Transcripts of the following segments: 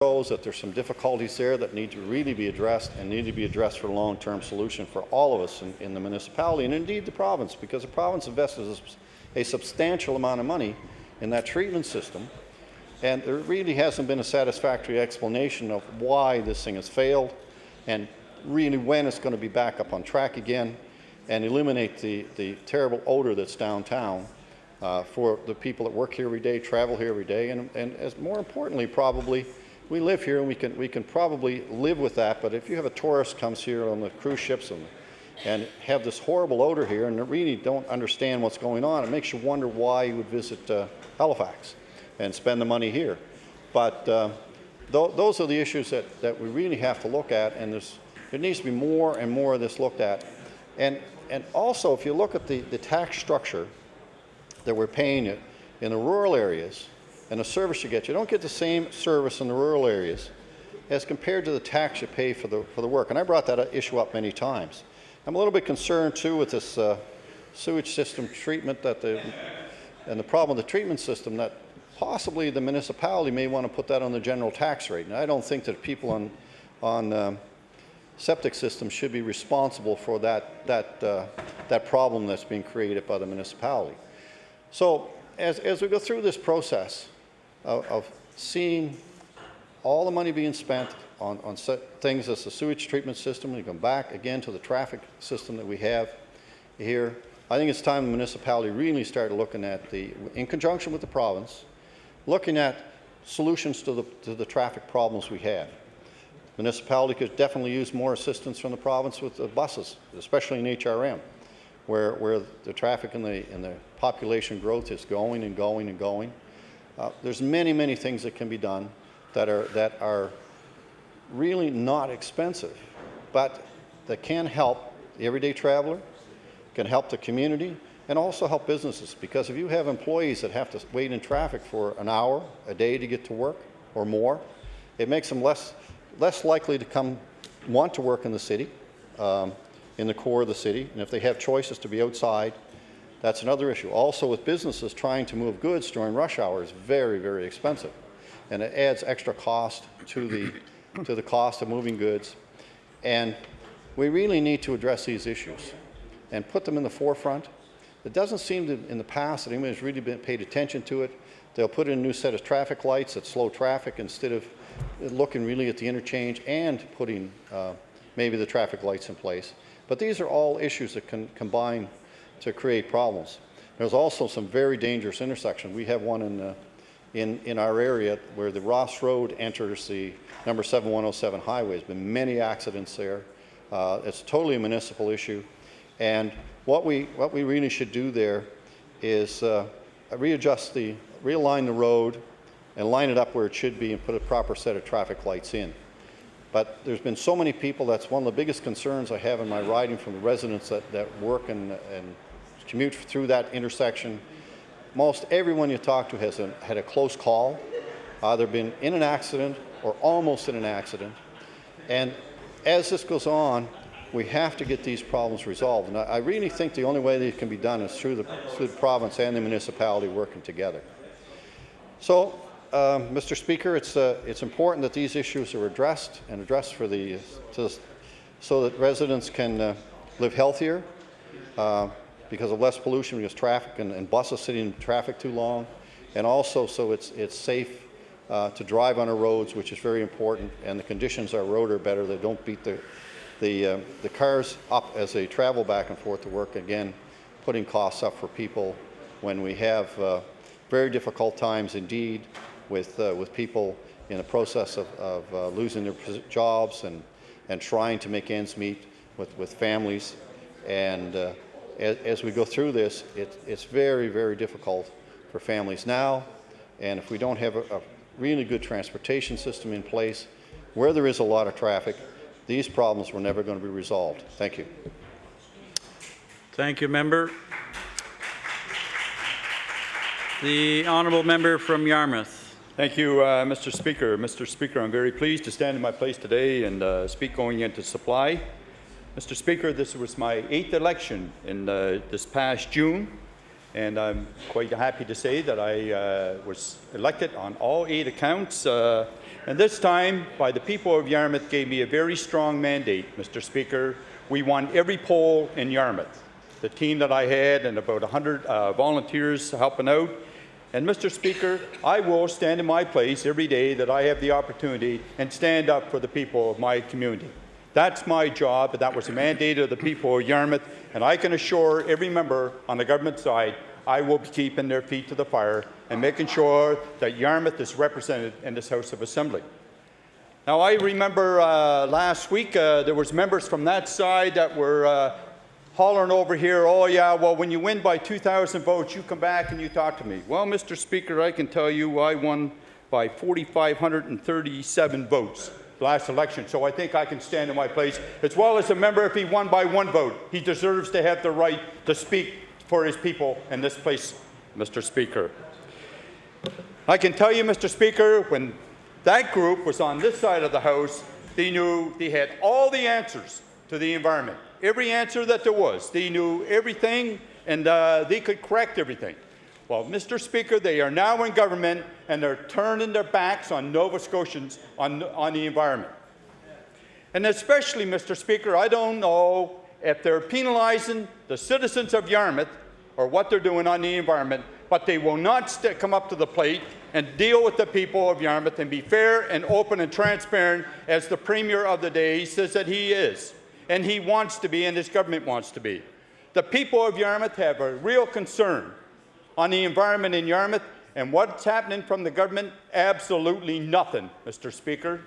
shows that there's some difficulties there that need to really be addressed and need to be addressed for a long-term solution for all of us in the municipality and indeed the province, because the province invested a substantial amount of money in that treatment system, and there really hasn't been a satisfactory explanation of why this thing has failed and really when it's going to be back up on track again and eliminate the terrible odor that's downtown for the people that work here every day, travel here every day, and as more importantly, probably, we live here and we can probably live with that. But if you have a tourist comes here on the cruise ships and have this horrible odor here and really don't understand what's going on, it makes you wonder why you would visit Halifax and spend the money here. But those are the issues that we really have to look at, and there needs to be more and more of this looked at. And also, if you look at the tax structure that we're paying it in the rural areas and the service you get, you don't get the same service in the rural areas as compared to the tax you pay for the work. And I brought that issue up many times. I'm a little bit concerned too with this sewage system treatment and the problem with the treatment system, that possibly the municipality may want to put that on the general tax rate. And I don't think that people on septic systems should be responsible for that problem that's being created by the municipality. So as we go through this process of seeing all the money being spent on things as the sewage treatment system, and come back again to the traffic system that we have here, I think it's time the municipality really started looking at in conjunction with the province, looking at solutions to the traffic problems we have. Municipality could definitely use more assistance from the province with the buses, especially in HRM, where the traffic and the population growth is going and going and going. There's many things that can be done that are really not expensive, but that can help the everyday traveler, can help the community, and also help businesses. Because if you have employees that have to wait in traffic for an hour a day to get to work or more, it makes them less likely to want to work in the city, in the core of the city. And if they have choices to be outside, that's another issue. Also, with businesses trying to move goods during rush hour is very expensive, and it adds extra cost to the cost of moving goods. And we really need to address these issues and put them in the forefront. It doesn't seem to, in the past, that anyone has really paid attention to it. They'll put in a new set of traffic lights that slow traffic instead of looking really at the interchange and putting maybe the traffic lights in place. But these are all issues that can combine to create problems. There's also some very dangerous intersections. We have one in our area where the Ross Road enters the number 7107 highway. There's been many accidents there. It's totally a municipal issue. And what we really should do there is realign the road and line it up where it should be and put a proper set of traffic lights in. But there's been so many people, that's one of the biggest concerns I have in my riding from the residents that work and commute through that intersection. Most everyone you talk to has had a close call, either been in an accident or almost in an accident. And as this goes on, we have to get these problems resolved. And I really think the only way that it can be done is through the province and the municipality working together. So, Mr. Speaker, it's important that these issues are addressed so that residents can live healthier because of less pollution, because traffic and buses sitting in traffic too long, and also so it's safe to drive on our roads, which is very important, and the conditions on our road are better. They don't beat the cars up as they travel back and forth to work, again putting costs up for people when we have very difficult times indeed with people in the process of losing their jobs and trying to make ends meet with families. And as we go through this, it's very difficult for families now. And if we don't have a really good transportation system in place, where there is a lot of traffic, these problems were never going to be resolved. Thank you. Thank you, member. The honourable member from Yarmouth. Thank you, Mr. Speaker. Mr. Speaker, I'm very pleased to stand in my place today and speak going into supply. Mr. Speaker, this was my 8th election in this past June, and I'm quite happy to say that I was elected on all 8 accounts And this time, by the people of Yarmouth, gave me a very strong mandate, Mr. Speaker. We won every poll in Yarmouth. The team that I had and about 100 volunteers helping out. And Mr. Speaker, I will stand in my place every day that I have the opportunity and stand up for the people of my community. That's my job, and that was a mandate of the people of Yarmouth, and I can assure every member on the government side I will be keeping their feet to the fire and making sure that Yarmouth is represented in this House of Assembly. Now, I remember last week there was members from that side that were hollering over here, oh yeah, well, when you win by 2,000 votes, you come back and you talk to me. Well, Mr. Speaker, I can tell you I won by 4,537 votes last election, so I think I can stand in my place, as well as a member. If he won by 1 vote, he deserves to have the right to speak for his people in this place, Mr. Speaker. I can tell you, Mr. Speaker, when that group was on this side of the House, they knew they had all the answers to the environment. Every answer that there was. They knew everything, and they could correct everything. Well, Mr. Speaker, they are now in government, and they're turning their backs on Nova Scotians on the environment. And especially, Mr. Speaker, I don't know if they're penalizing the citizens of Yarmouth or what they're doing on the environment, but they will not come up to the plate and deal with the people of Yarmouth and be fair and open and transparent as the Premier of the day says that he is. And he wants to be, and his government wants to be. The people of Yarmouth have a real concern on the environment in Yarmouth, and what's happening from the government? Absolutely nothing, Mr. Speaker.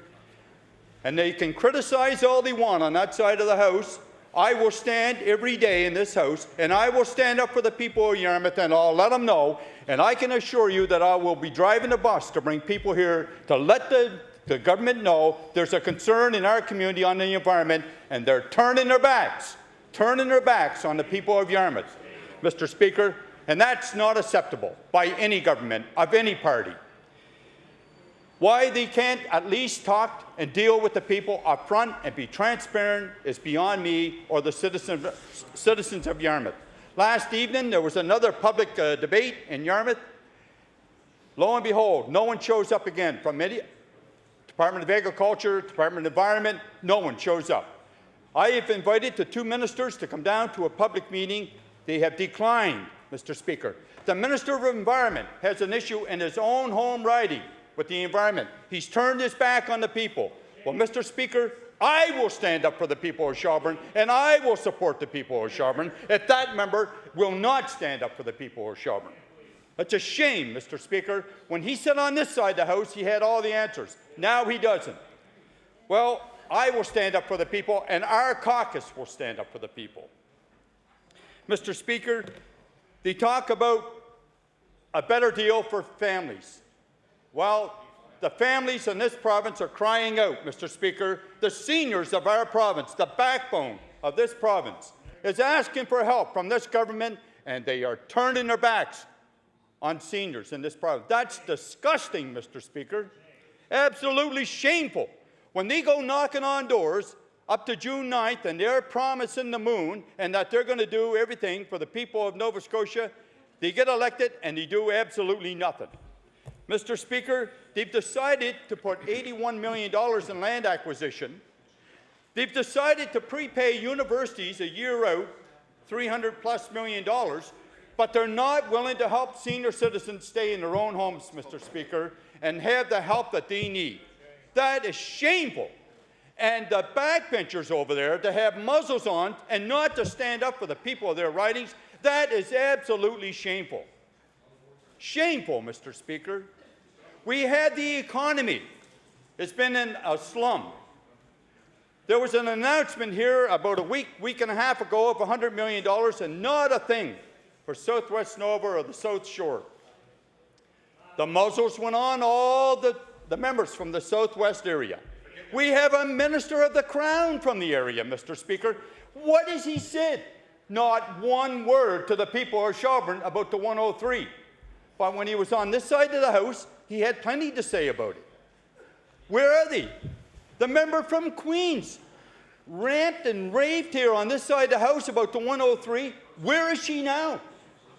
And they can criticize all they want on that side of the House. I will stand every day in this House, and I will stand up for the people of Yarmouth, and I'll let them know, and I can assure you that I will be driving the bus to bring people here to let the government know there's a concern in our community on the environment, and they're turning their backs on the people of Yarmouth, Mr. Speaker, and that's not acceptable by any government of any party. Why they can't at least talk and deal with the people up front and be transparent is beyond me or the citizens of Yarmouth. Last evening, there was another public debate in Yarmouth. Lo and behold, no one shows up again from any Department of Agriculture, Department of Environment, no one shows up. I have invited the 2 ministers to come down to a public meeting. They have declined, Mr. Speaker. The Minister of Environment has an issue in his own home riding with the environment. He's turned his back on the people. Well, Mr. Speaker, I will stand up for the people of Shelburne, and I will support the people of Shelburne if that member will not stand up for the people of Shelburne. It's a shame, Mr. Speaker. When he sat on this side of the House, he had all the answers. Now he doesn't. Well, I will stand up for the people, and our caucus will stand up for the people. Mr. Speaker, they talk about a better deal for families. Well, the families in this province are crying out, Mr. Speaker. The seniors of our province, the backbone of this province, is asking for help from this government, and they are turning their backs on seniors in this province. That's disgusting, Mr. Speaker. Absolutely shameful. When they go knocking on doors up to June 9th and they're promising the moon and that they're going to do everything for the people of Nova Scotia, they get elected and they do absolutely nothing. Mr. Speaker, they've decided to put $81 million in land acquisition. They've decided to prepay universities a year out, $300+ million, but they're not willing to help senior citizens stay in their own homes, Mr. Speaker, and have the help that they need. That is shameful. And the backbenchers over there to have muzzles on and not to stand up for the people of their ridings, that is absolutely shameful. Shameful, Mr. Speaker. We had the economy. It's been in a slum. There was an announcement here about a week and a half ago of $100 million and not a thing for Southwest Nova or the South Shore. The muzzles went on all the members from the Southwest area. We have a Minister of the Crown from the area, Mr. Speaker. What has he said? Not one word to the people of Shelburne about the 103. But when he was on this side of the House, he had plenty to say about it. Where are they? The member from Queens ramped and raved here on this side of the House about the 103. Where is she now?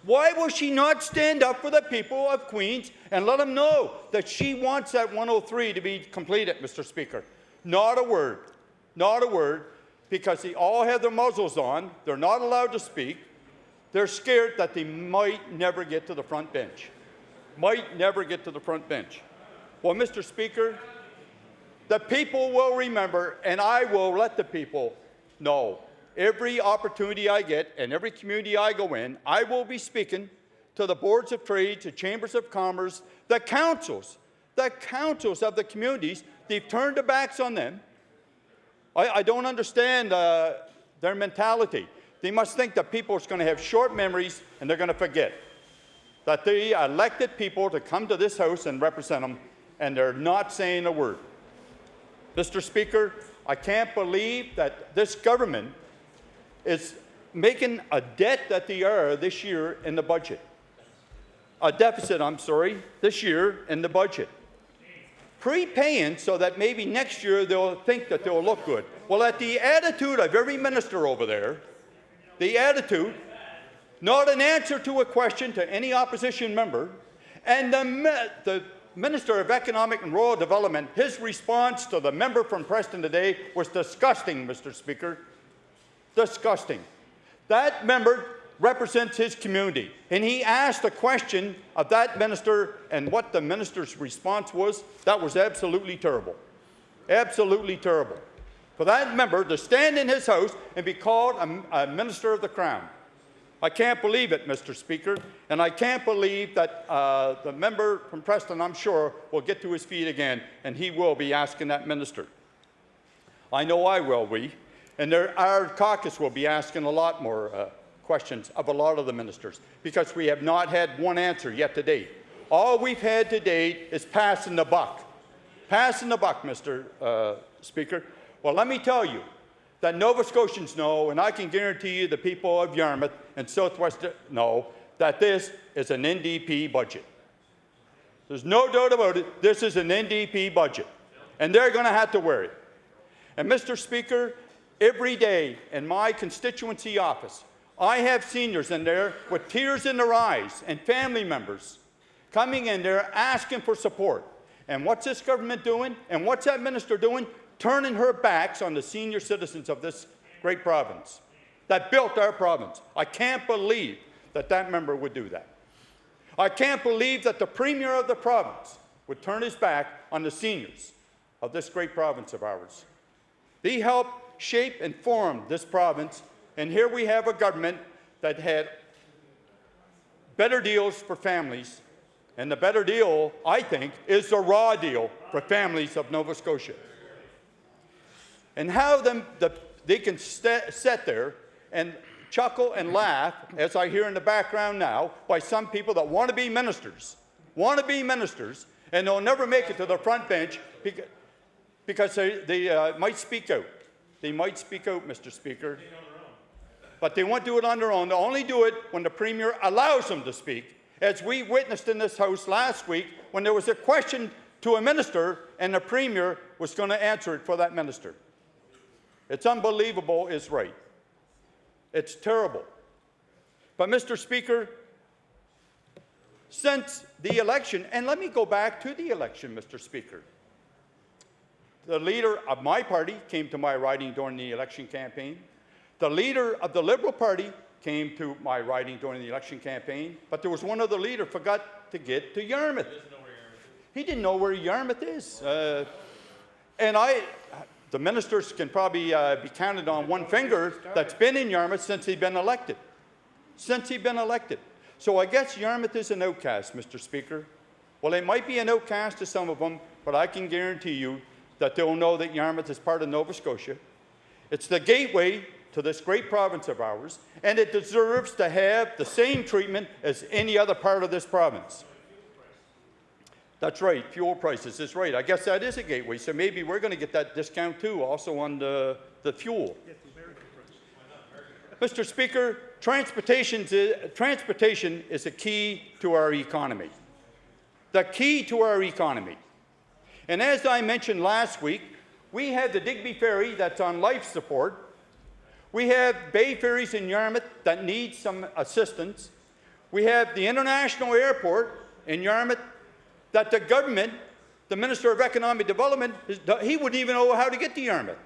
Why will she not stand up for the people of Queens and let them know that she wants that 103 to be completed, Mr. Speaker? Not a word. Not a word, because they all have their muzzles on. They're not allowed to speak. They're scared that they might never get to the front bench. Might never get to the front bench. Well, Mr. Speaker, the people will remember, and I will let the people know. Every opportunity I get and every community I go in, I will be speaking to the boards of trade, to chambers of commerce, the councils of the communities. They've turned their backs on them. I don't understand their mentality. They must think that people are going to have short memories and they're going to forget that they elected people to come to this House and represent them, and they're not saying a word. Mr. Speaker, I can't believe that this government is making a debt that they are this year in the budget. A deficit, this year in the budget. Prepaying so that maybe next year they'll think that they'll look good. Well, at the attitude of every minister over there, the attitude, not an answer to a question to any opposition member, and the Minister of Economic and Rural Development, his response to the member from Preston today was disgusting, Mr. Speaker. Disgusting. That member represents his community, and he asked a question of that minister, and what the minister's response was, that was absolutely terrible. Absolutely terrible. For that member to stand in his house and be called a minister of the crown. I can't believe it, Mr. Speaker, and I can't believe that the member from Preston, I'm sure, will get to his feet again, and he will be asking that minister. I know I will, and our caucus will be asking a lot more questions of a lot of the ministers, because we have not had one answer yet to date. All we've had to date is passing the buck. Passing the buck, Mr. Speaker. Well, let me tell you that Nova Scotians know, and I can guarantee you the people of Yarmouth and Southwest know, that this is an NDP budget. There's no doubt about it. This is an NDP budget, and they're going to have to wear it. And Mr. Speaker, every day in my constituency office, I have seniors in there with tears in their eyes and family members coming in there asking for support. And what's this government doing? And what's that minister doing? Turning her backs on the senior citizens of this great province that built our province. I can't believe that that member would do that. I can't believe that the Premier of the province would turn his back on the seniors of this great province of ours. They helped shape and form this province, and here we have a government that had better deals for families, and the better deal, I think, is the raw deal for families of Nova Scotia. And how they can sit there and chuckle and laugh, as I hear in the background now, by some people that want to be ministers, and they'll never make it to the front bench because they might speak out. They might speak out, Mr. Speaker. But they won't do it on their own. They'll only do it when the Premier allows them to speak, as we witnessed in this House last week when there was a question to a minister and the Premier was going to answer it for that minister. It's unbelievable is right. It's terrible. But, Mr. Speaker, since the election, and let me go back to the election, Mr. Speaker. The leader of my party came to my riding during the election campaign. The leader of the Liberal Party came to my riding during the election campaign, but there was one other leader who forgot to get to Yarmouth. He didn't know where Yarmouth is. The ministers can probably be counted on one finger that's been in Yarmouth since he's been elected. So I guess Yarmouth is an outcast, Mr. Speaker. Well, it might be an outcast to some of them, but I can guarantee you that they'll know that Yarmouth is part of Nova Scotia. It's the gateway to this great province of ours, and it deserves to have the same treatment as any other part of this province. That's right, fuel prices is right. I guess that is a gateway, so maybe we're going to get that discount too, also on the fuel. Mr. Speaker, transportation is a key to our economy. The key to our economy. And as I mentioned last week, we have the Digby Ferry that's on life support. We have bay ferries in Yarmouth that need some assistance. We have the international airport in Yarmouth that the government, the Minister of Economic Development, he wouldn't even know how to get to Yarmouth.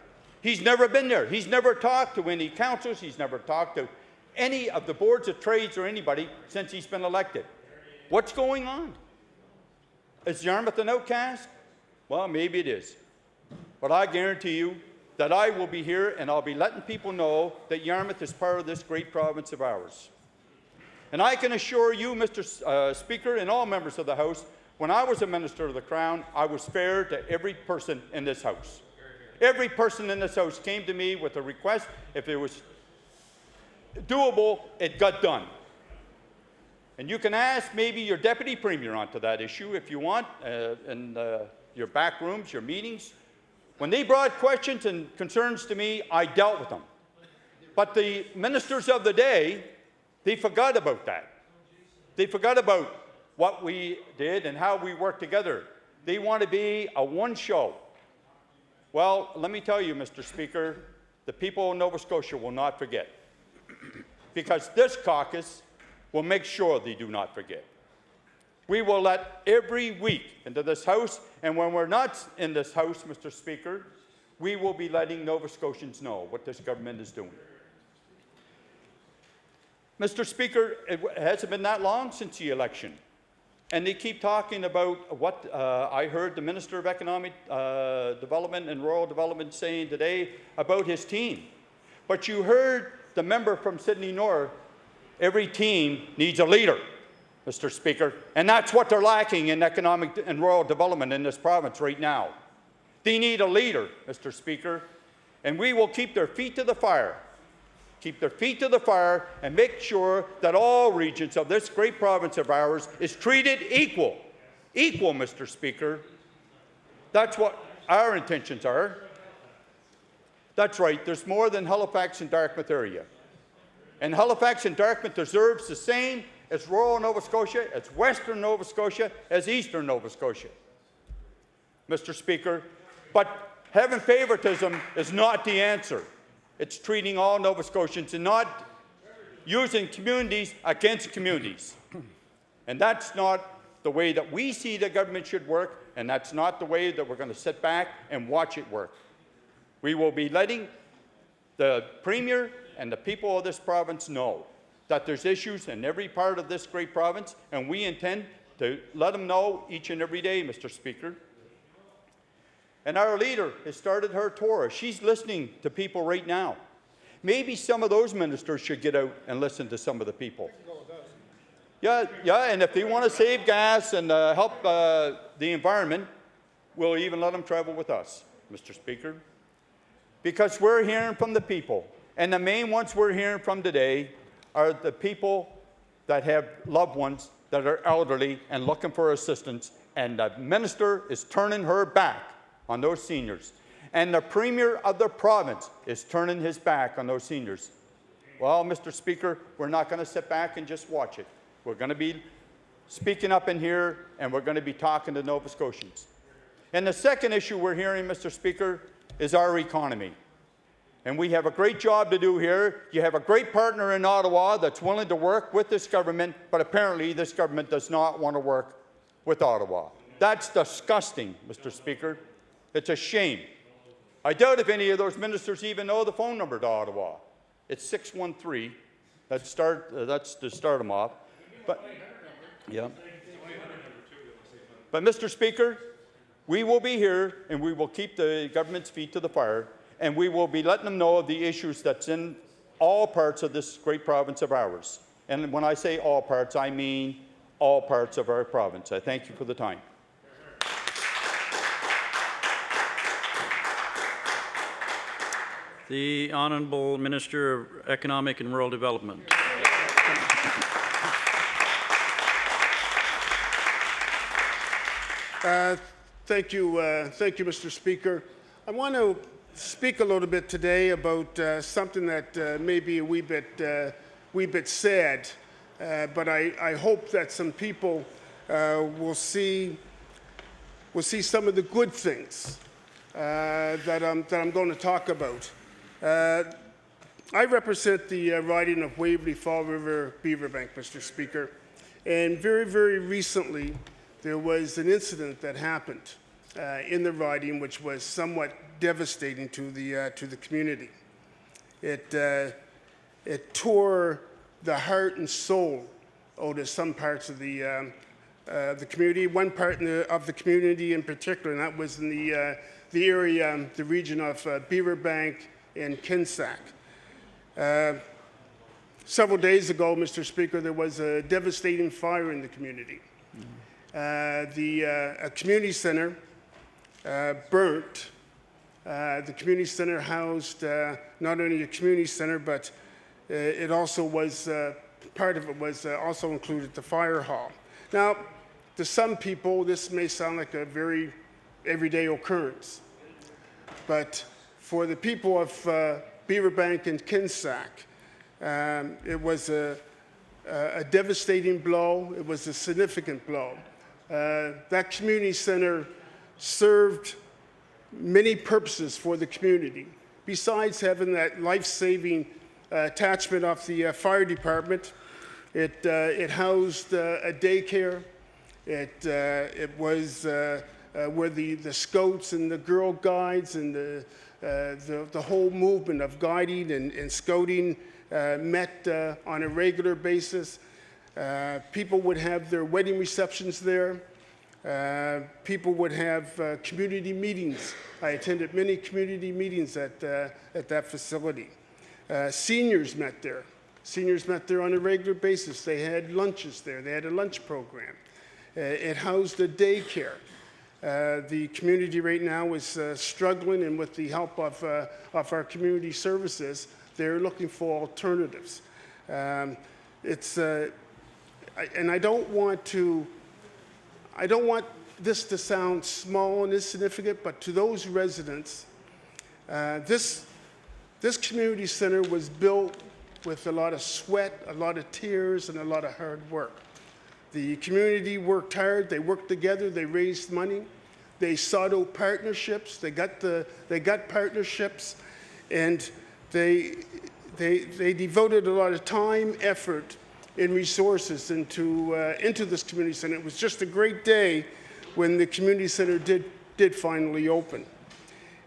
He's never been there. He's never talked to any councils. He's never talked to any of the boards of trades or anybody since he's been elected. What's going on? Is Yarmouth an outcast? Well, maybe it is. But I guarantee you that I will be here and I'll be letting people know that Yarmouth is part of this great province of ours. And I can assure you, Mr. Speaker, and all members of the House, when I was a Minister of the Crown, I was fair to every person in this House. Every person in this House came to me with a request. If it was doable, it got done. And you can ask maybe your Deputy Premier onto that issue if you want, in your back rooms, your meetings. When they brought questions and concerns to me, I dealt with them. But the ministers of the day, they forgot about that. They forgot about what we did and how we worked together. They want to be a one show. Well, let me tell you, Mr. Speaker, the people of Nova Scotia will not forget. Because this caucus will make sure they do not forget. We will let every week into this House, and when we're not in this House, Mr. Speaker, we will be letting Nova Scotians know what this government is doing. Mr. Speaker, it hasn't been that long since the election. And they keep talking about what I heard the Minister of Economic Development and Rural Development saying today about his team. But you heard the member from Sydney North, every team needs a leader, Mr. Speaker. And that's what they're lacking in economic and rural development in this province right now. They need a leader, Mr. Speaker. And we will keep their feet to the fire. Keep their feet to the fire and make sure that all regions of this great province of ours is treated equal. Equal, Mr. Speaker. That's what our intentions are. That's right, there's more than Halifax and Dartmouth area. And Halifax and Dartmouth deserves the same as rural Nova Scotia, as western Nova Scotia, as eastern Nova Scotia, Mr. Speaker. But having favoritism is not the answer. It's treating all Nova Scotians and not using communities against communities. And that's not the way that we see the government should work, and that's not the way that we're going to sit back and watch it work. We will be letting the Premier and the people of this province know that there's issues in every part of this great province, and we intend to let them know each and every day, Mr. Speaker. And our leader has started her tour. She's listening to people right now. Maybe some of those ministers should get out and listen to some of the people. Yeah, and if they want to save gas and help the environment, we'll even let them travel with us, Mr. Speaker. Because we're hearing from the people. And the main ones we're hearing from today are the people that have loved ones that are elderly and looking for assistance. And the minister is turning her back on those seniors. And the Premier of the province is turning his back on those seniors. Well, Mr. Speaker, we're not going to sit back and just watch it. We're going to be speaking up in here, and we're going to be talking to Nova Scotians. And the second issue we're hearing, Mr. Speaker, is our economy. And we have a great job to do here. You have a great partner in Ottawa that's willing to work with this government, but apparently this government does not want to work with Ottawa. That's disgusting, Mr. Speaker. It's a shame. I doubt if any of those ministers even know the phone number to Ottawa. It's 613. That's to start them off. But, yeah. But, Mr. Speaker, we will be here and we will keep the government's feet to the fire, and we will be letting them know of the issues that's in all parts of this great province of ours. And when I say all parts, I mean all parts of our province. I thank you for the time. The Honourable Minister of Economic and Rural Development. Thank you, Mr. Speaker. I want to speak a little bit today about something that may be a wee bit sad, but I hope that some people will see some of the good things that I'm going to talk about. I represent the riding of Waverley Fall River Beaverbank, Mr. Speaker, and very, very recently there was an incident that happened in the riding which was somewhat devastating to the community. It tore the heart and soul out of some parts of the community. One part of the community in particular, and that was in the area, the region of Beaverbank and Kinsack. Several days ago, Mr. Speaker, there was a devastating fire in the community. A community center burnt. The community center housed not only a community center, but it also was, part of it was also included the fire hall. Now, to some people, this may sound like a very everyday occurrence, but for the people of Beaverbank and Kinsack, it was a devastating blow. It was a significant blow. That community center served many purposes for the community. Besides having that life-saving attachment of the fire department, it housed a daycare. It was where the Scouts and the Girl Guides and the whole movement of guiding and scouting met on a regular basis. People would have their wedding receptions there. People would have community meetings. I attended many community meetings at that facility. Seniors met there. Seniors met there on a regular basis. They had lunches there. They had a lunch program. It housed a daycare. The community right now is struggling, and with the help of our community services, they're looking for alternatives. And I don't want this to sound small and insignificant, but to those residents, this community center was built with a lot of sweat, a lot of tears, and a lot of hard work. The community worked hard. They worked together. They raised money. They sought out partnerships. They got partnerships, and they devoted a lot of time, effort, and resources into this community center. It was just a great day when the community center did finally open,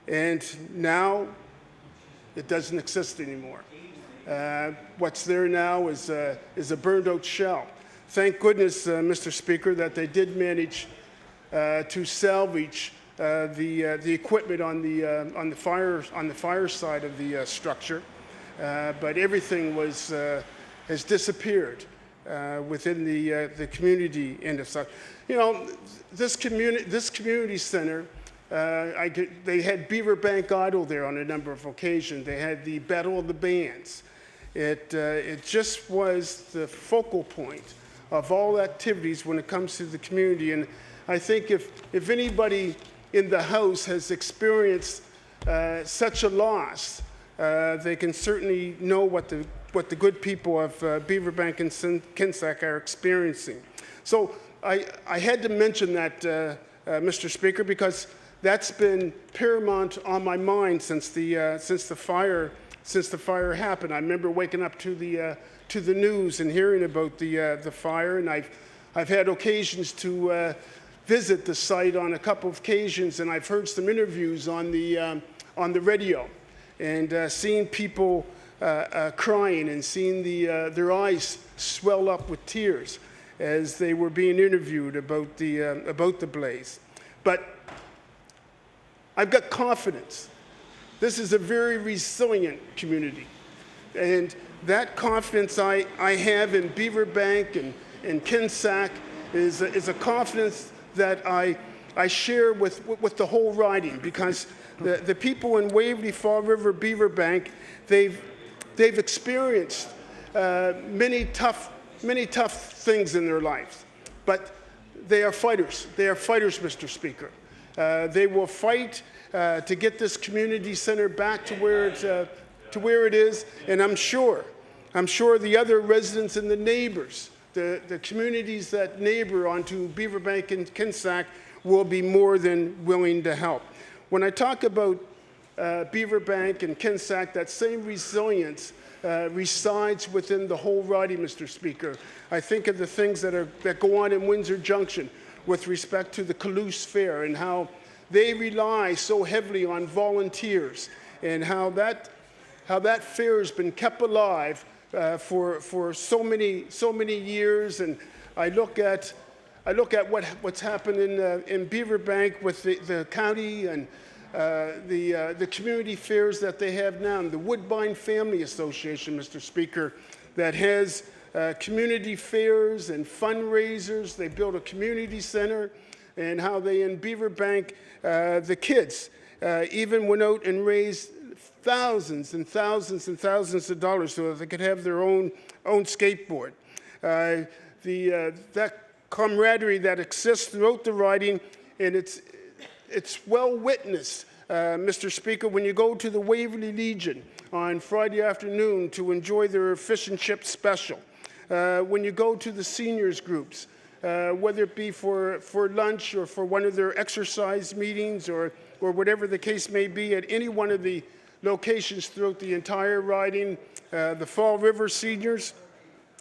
and now it doesn't exist anymore. What's there now is a burned-out shell. Thank goodness, Mr. Speaker, that they did manage to salvage the equipment on the fire side of the structure, but everything has disappeared within the community end of stuff. You know, this community center. They had Beaverbank Idol there on a number of occasions. They had the Battle of the Bands. It just was the focal point of all activities when it comes to the community. And I think if anybody in the House has experienced such a loss, they can certainly know what the good people of Beaverbank and Kinsack are experiencing. So I had to mention that, Mr. Speaker, because that's been paramount on my mind since the fire happened. I remember waking up to the news and hearing about the fire, and I've had occasions to visit the site on a couple of occasions, and I've heard some interviews on the radio, and seeing people crying and seeing their eyes swell up with tears as they were being interviewed about the blaze. But I've got confidence. This is a very resilient community. And that confidence I have in Beaverbank and Kinsack is a confidence that I share with the whole riding, because the people in Waverley Fall River Beaverbank, they've experienced many tough things in their lives. But they are fighters. They are fighters, Mr. Speaker. They will fight to get this community center back to where it is, and I'm sure the other residents and the neighbors, the communities that neighbor onto Beaverbank and Kinsack, will be more than willing to help. When I talk about Beaverbank and Kinsack, that same resilience resides within the whole riding, Mr. Speaker. I think of the things that go on in Windsor Junction with respect to the Caluce Fair and how they rely so heavily on volunteers and how that fair has been kept alive for so many years. And I look at what's happened in Beaverbank with the county and the community fairs that they have now, and the Woodbine Family Association, Mr. Speaker, that has community fairs and fundraisers. They built a community center, and how they in Beaverbank, the kids even went out and raised thousands and thousands and thousands of dollars so that they could have their own skateboard. That camaraderie that exists throughout the riding, and it's well witnessed, Mr. Speaker, when you go to the Waverley Legion on Friday afternoon to enjoy their fish and chip special, when you go to the seniors groups, whether it be for lunch or for one of their exercise meetings or whatever the case may be at any one of the locations throughout the entire riding, the Fall River seniors,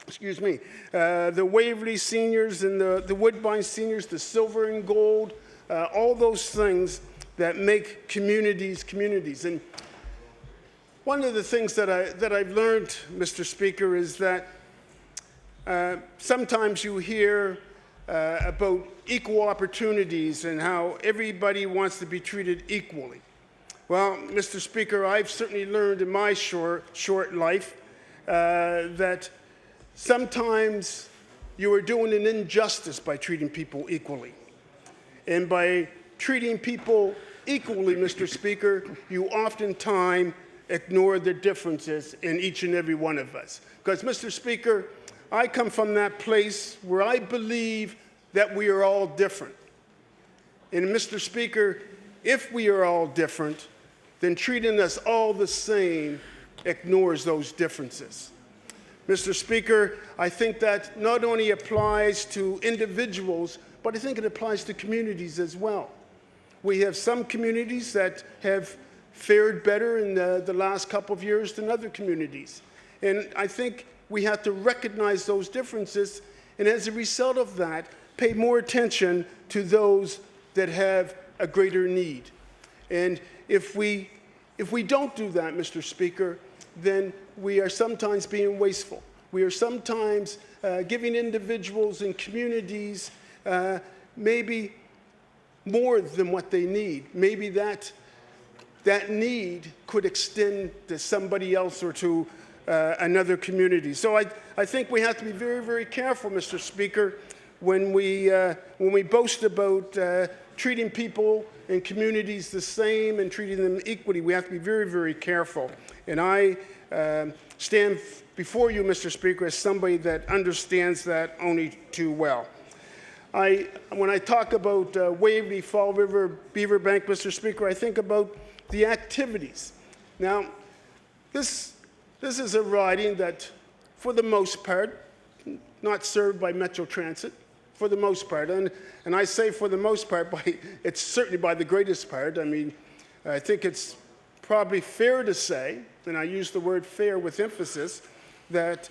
the Waverley seniors and the Woodbine seniors, the silver and gold, all those things that make communities communities. And one of the things that I've learned, Mr. Speaker, is that sometimes you hear about equal opportunities and how everybody wants to be treated equally. Well, Mr. Speaker, I've certainly learned in my short life that sometimes you are doing an injustice by treating people equally. And by treating people equally, Mr. Speaker, you oftentimes ignore the differences in each and every one of us. Because, Mr. Speaker, I come from that place where I believe that we are all different. And, Mr. Speaker, if we are all different, then treating us all the same ignores those differences. Mr. Speaker, I think that not only applies to individuals, but I think it applies to communities as well. We have some communities that have fared better in the last couple of years than other communities. And I think we have to recognize those differences, and as a result of that, pay more attention to those that have a greater need. And if we don't do that, Mr. Speaker, then we are sometimes being wasteful. We are sometimes giving individuals and communities maybe more than what they need. Maybe that need could extend to somebody else or to another community. So I think we have to be very, very careful, Mr. Speaker, when we boast about treating people and communities the same and treating them equally. We have to be very, very careful. And I stand before you, Mr. Speaker, as somebody that understands that only too well. When I talk about Waverley, Fall River, Beaverbank, Mr. Speaker, I think about the activities. Now, this is a riding that, for the most part, not served by Metro Transit, for the most part. And I say for the most part, it's certainly by the greatest part. I mean, I think it's probably fair to say, and I use the word fair with emphasis, that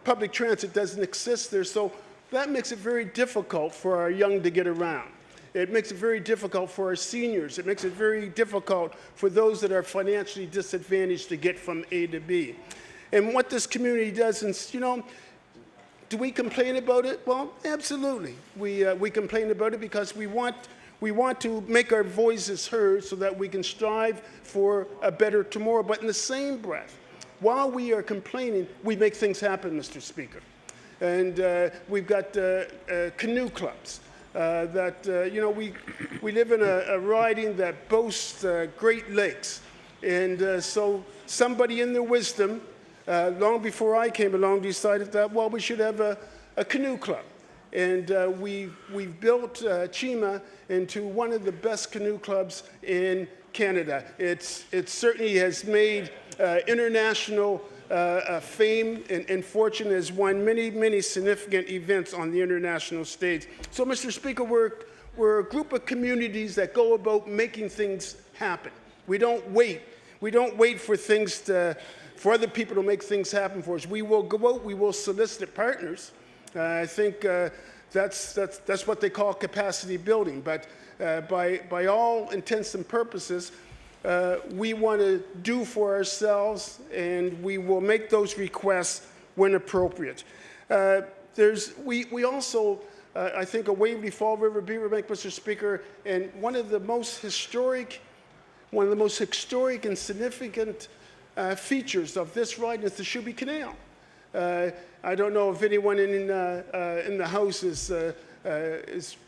public transit doesn't exist there. So that makes it very difficult for our young to get around. It makes it very difficult for our seniors. It makes it very difficult for those that are financially disadvantaged to get from A to B. And what this community does, and do we complain about it? Well, absolutely. We complain about it because we want to make our voices heard so that we can strive for a better tomorrow. But in the same breath, while we are complaining, we make things happen, Mr. Speaker. And we've got canoe clubs. We live in a riding that boasts Great Lakes. And so somebody in their wisdom, long before I came along, decided that, well, we should have a canoe club. And we've built Chima into one of the best canoe clubs in Canada. It certainly has made international fame and fortune, has won many, many significant events on the international stage. So, Mr. Speaker, we're a group of communities that go about making things happen. We don't wait. We don't wait for for other people to make things happen for us. We will go out. We will solicit partners. I think that's what they call capacity building. But by all intents and purposes, we want to do for ourselves, and we will make those requests when appropriate. We also, I think, a Waverley Fall River Beaverbank, Mr. Speaker, and one of the most historic and significant features of this ride is the Shuby Canal. I don't know if anyone in the House is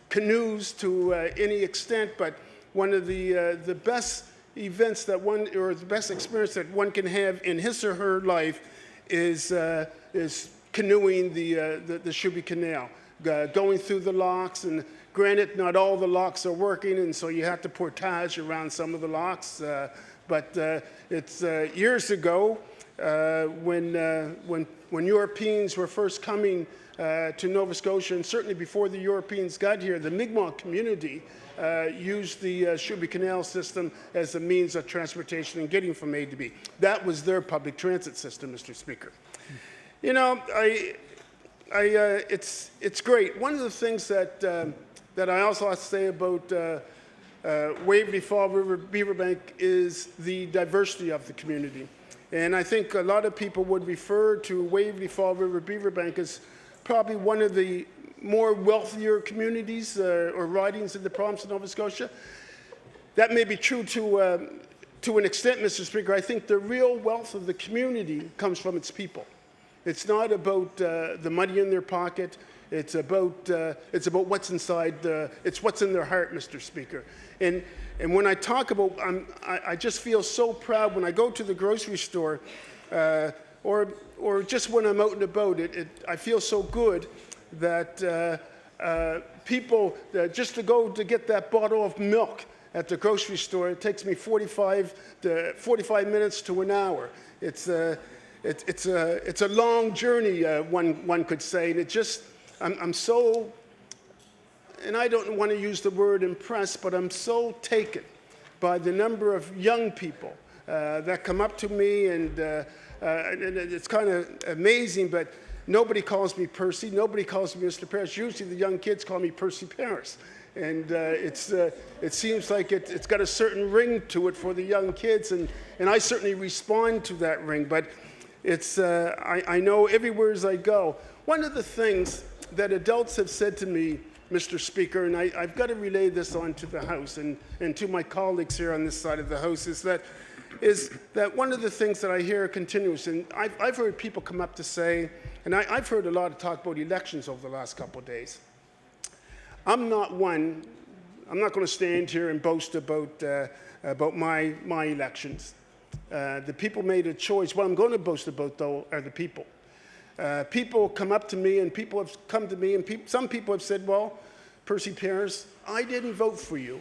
canoes to any extent, but one of the best events that or the best experience that one can have in his or her life is canoeing the Shuby Canal, going through the locks. And granted, not all the locks are working, and so you have to portage around some of the locks. But it's years ago when Europeans were first coming to Nova Scotia, and certainly before the Europeans got here, the Mi'kmaq community used the Shuby Canal system as a means of transportation and getting from A to B. That was their public transit system, Mr. Speaker. You know, it's great. One of the things that I also have to say about Waverley Fall River Beaverbank is the diversity of the community. And I think a lot of people would refer to Waverley Fall River Beaverbank as probably one of the more wealthier communities or ridings in the province of Nova Scotia. That may be true to an extent, Mr. Speaker. I think the real wealth of the community comes from its people. It's not about the money in their pocket. It's about what's inside. It's what's in their heart, Mr. Speaker. And when I talk about, I just feel so proud when I go to the grocery store, or just when I'm out and about. I feel so good that people just to go to get that bottle of milk at the grocery store, it takes me 45 minutes to an hour. It's a long journey, one could say, and I'm so, and I don't want to use the word impressed, but I'm so taken by the number of young people that come up to me, and it's kind of amazing, but nobody calls me Percy, nobody calls me Mr. Paris. Usually the young kids call me Percy Paris. And it seems like it's got a certain ring to it for the young kids, and I certainly respond to that ring, but I know everywhere as I go. One of the things that adults have said to me, Mr. Speaker, and I've got to relay this on to the House and to my colleagues here on this side of the House, is that one of the things that I hear continuous, and I've heard people come up to say, and I've heard a lot of talk about elections over the last couple of days. I'm not going to stand here and boast about my elections. The people made a choice. What I'm going to boast about, though, are the people. People come up to me, and people have come to me, and some people have said, well, Percy Paris, I didn't vote for you.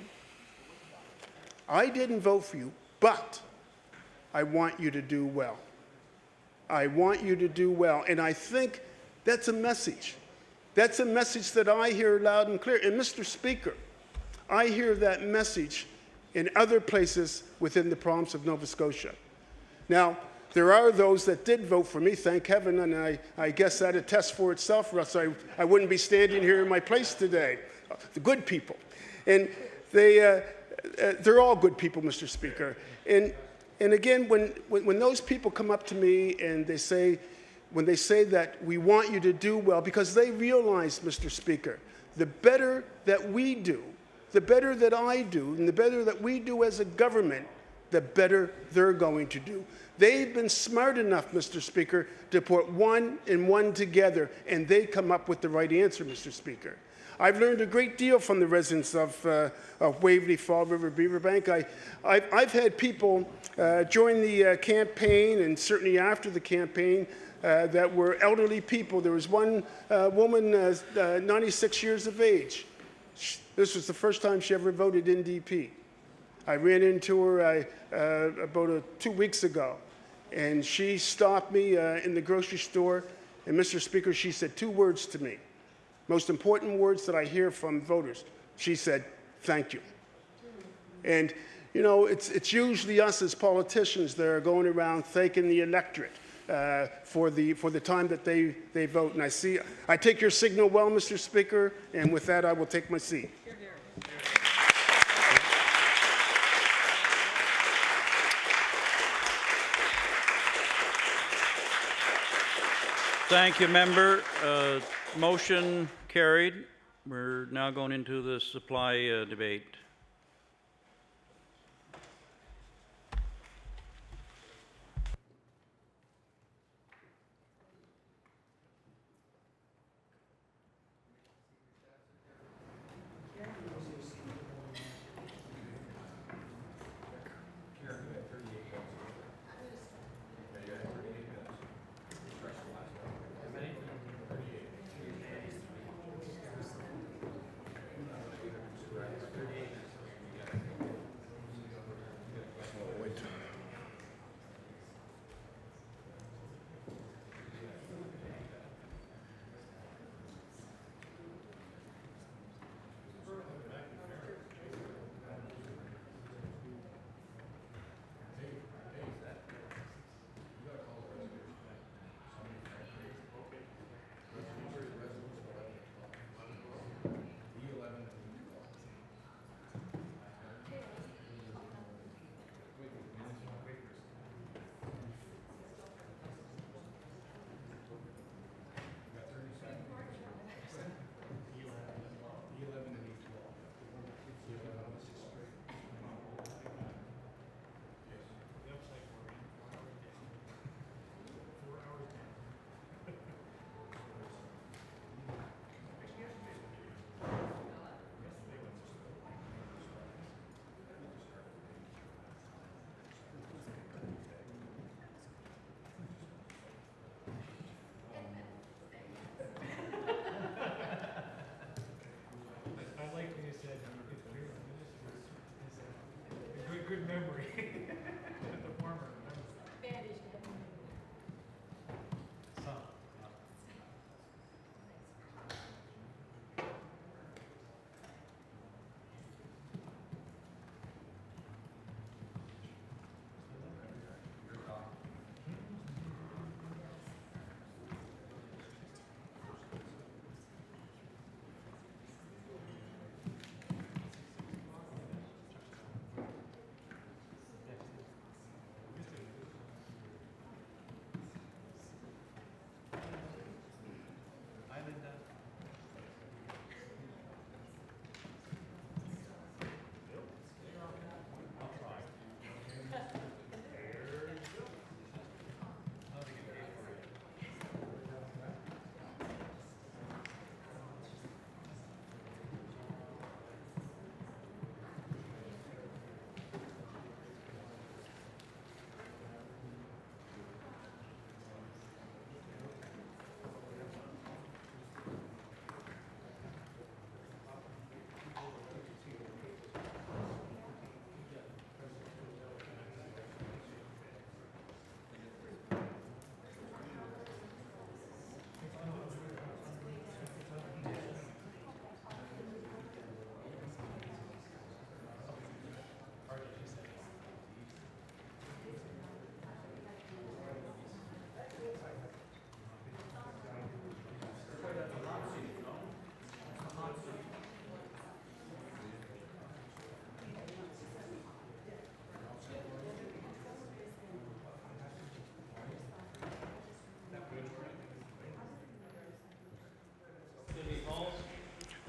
I didn't vote for you, but I want you to do well. I want you to do well. And I think that's a message. That's a message that I hear loud and clear. And Mr. Speaker, I hear that message in other places within the province of Nova Scotia. Now, there are those that did vote for me, thank heaven, and I guess that attests for itself, or else I wouldn't be standing here in my place today. The good people. And they're all good people, Mr. Speaker. And again, when those people come up to me and when they say that we want you to do well, because they realize, Mr. Speaker, the better that we do, the better that I do, and the better that we do as a government, the better they're going to do. They've been smart enough, Mr. Speaker, to put one and one together, and they come up with the right answer, Mr. Speaker. I've learned a great deal from the residents of Waverley Fall River Beaverbank. I've had people join the campaign, and certainly after the campaign, that were elderly people. There was one woman, 96 years of age. This was the first time she ever voted NDP. I ran into her about 2 weeks ago, and she stopped me in the grocery store, and Mr. Speaker, she said 2 words to me, most important words that I hear from voters. She said, thank you. And, you know, it's usually us as politicians that are going around thanking the electorate for the time that they vote. And I take your signal well, Mr. Speaker, and with that, I will take my seat. Thank you, member. Motion carried. We're now going into the supply debate. Good memory. The former memory. Some.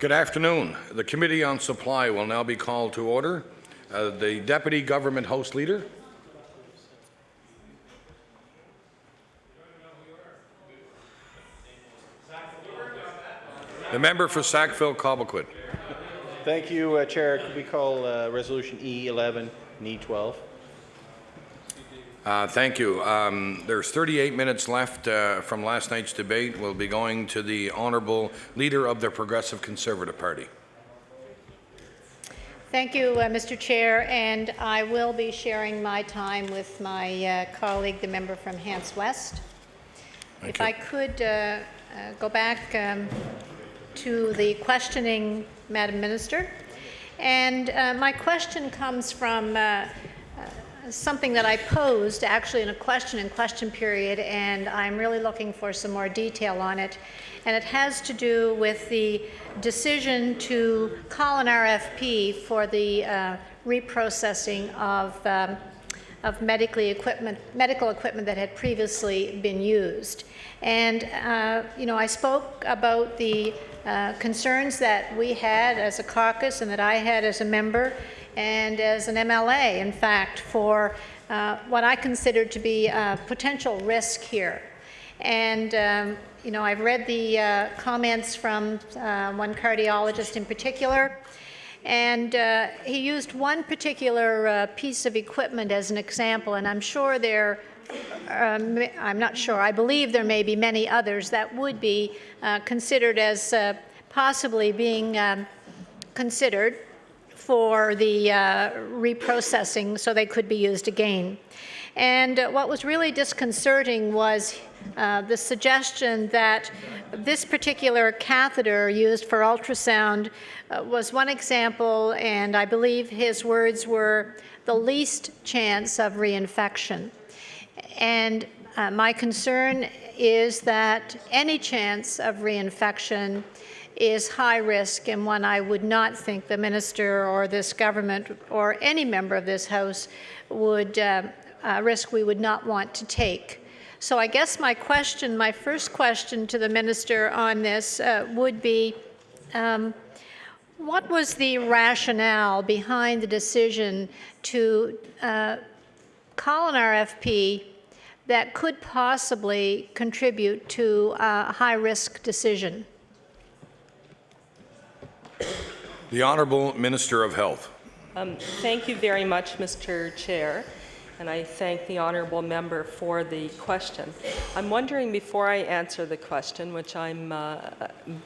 Good afternoon. The Committee on Supply will now be called to order. The Deputy Government House Leader. The member for Sackville-Cobequid. Thank you, Chair. Could we call Resolution E11 and E12? Thank you. There's 38 minutes left from last night's debate. We'll be going to the Honourable Leader of the Progressive Conservative Party. Thank you, Mr. Chair, and I will be sharing my time with my colleague, the member from Hants West. If I could go back to the questioning, Madam Minister, And my question comes from something that I posed actually in a question period, and I'm really looking for some more detail on it. And it has to do with the decision to call an RFP for the reprocessing of medical equipment that had previously been used. And you know, I spoke about the concerns that we had as a caucus and that I had as a member and as an MLA, in fact, for what I considered to be a potential risk here. And you know, I've read the comments from one cardiologist in particular, and he used one particular piece of equipment as an example, and I'm sure there, I'm not sure, I believe there may be many others that would be considered as possibly being considered for the reprocessing so they could be used again. And what was really disconcerting was the suggestion that this particular catheter used for ultrasound was one example, and I believe his words were the least chance of reinfection. And my concern is that any chance of reinfection is high risk and one I would not think the minister or this government or any member of this House would risk we would not want to take. So I guess my first question to the minister on this would be, what was the rationale behind the decision to call an RFP that could possibly contribute to a high-risk decision? The Honourable Minister of Health. Thank you very much, Mr. Chair, and I thank the honourable member for the question. I'm wondering, before I answer the question, which I'm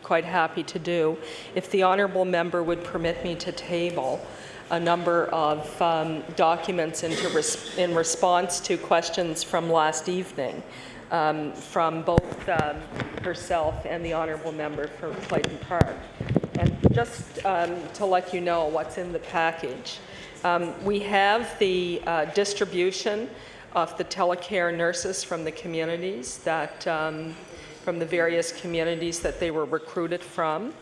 quite happy to do, if the honourable member would permit me to table a number of documents in response to questions from last evening from both herself and the honourable member for Clayton Park. And just to let you know what's in the package, we have the distribution of the telecare nurses from the communities that, from the various communities that they were recruited from.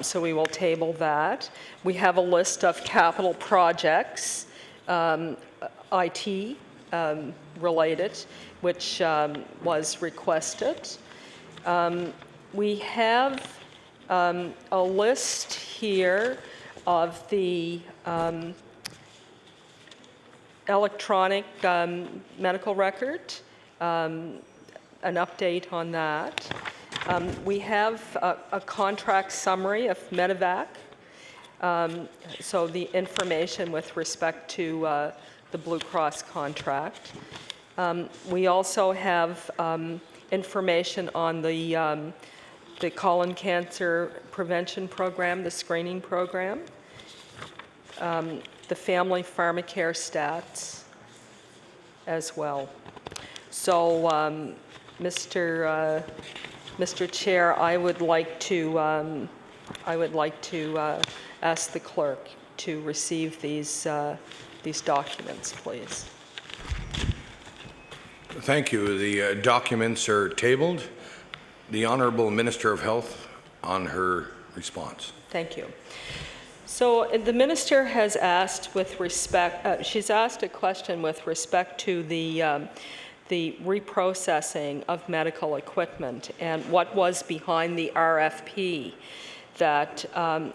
So we will table that. We have a list of capital projects, IT related, which was requested. We have a list here of the electronic medical record, an update on that. We have a contract summary of Medevac, so the information with respect to the Blue Cross contract. We also have information on the colon cancer prevention program, the screening program, the family pharmacare stats as well. So, Mr. Chair, I would like to ask the clerk to receive these documents, please. Thank you. The documents are tabled. The Honourable Minister of Health on her response. Thank you. So the minister has asked with respect, she's asked a question with respect to the reprocessing of medical equipment and what was behind the RFP that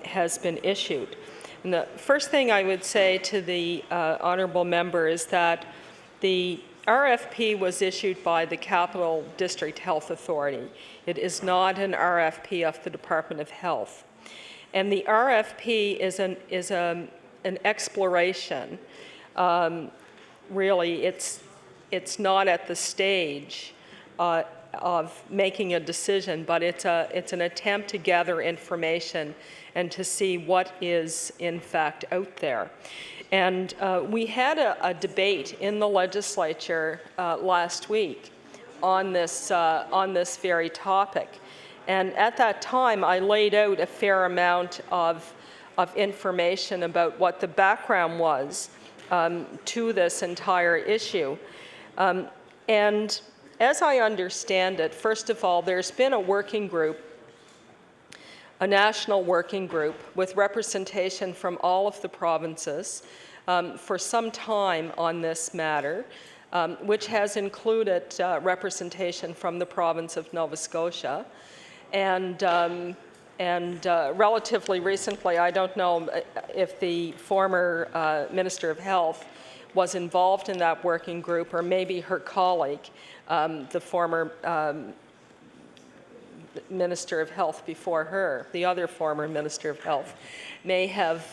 has been issued. And the first thing I would say to the honourable member is that the RFP was issued by the Capital District Health Authority. It is not an RFP of the Department of Health. And the RFP is an exploration. Really, it's not at the stage of making a decision, but it's an attempt to gather information and to see what is in fact out there. And we had a debate in the legislature last week on this very topic. And at that time, I laid out a fair amount of of information about what the background was to this entire issue. And as I understand it, first of all, there's been a working group, a national working group with representation from all of the provinces for some time on this matter, which has included representation from the province of Nova Scotia. And relatively recently, I don't know if the former Minister of Health was involved in that working group, or maybe her colleague, the former Minister of Health before her, the other former Minister of Health, may have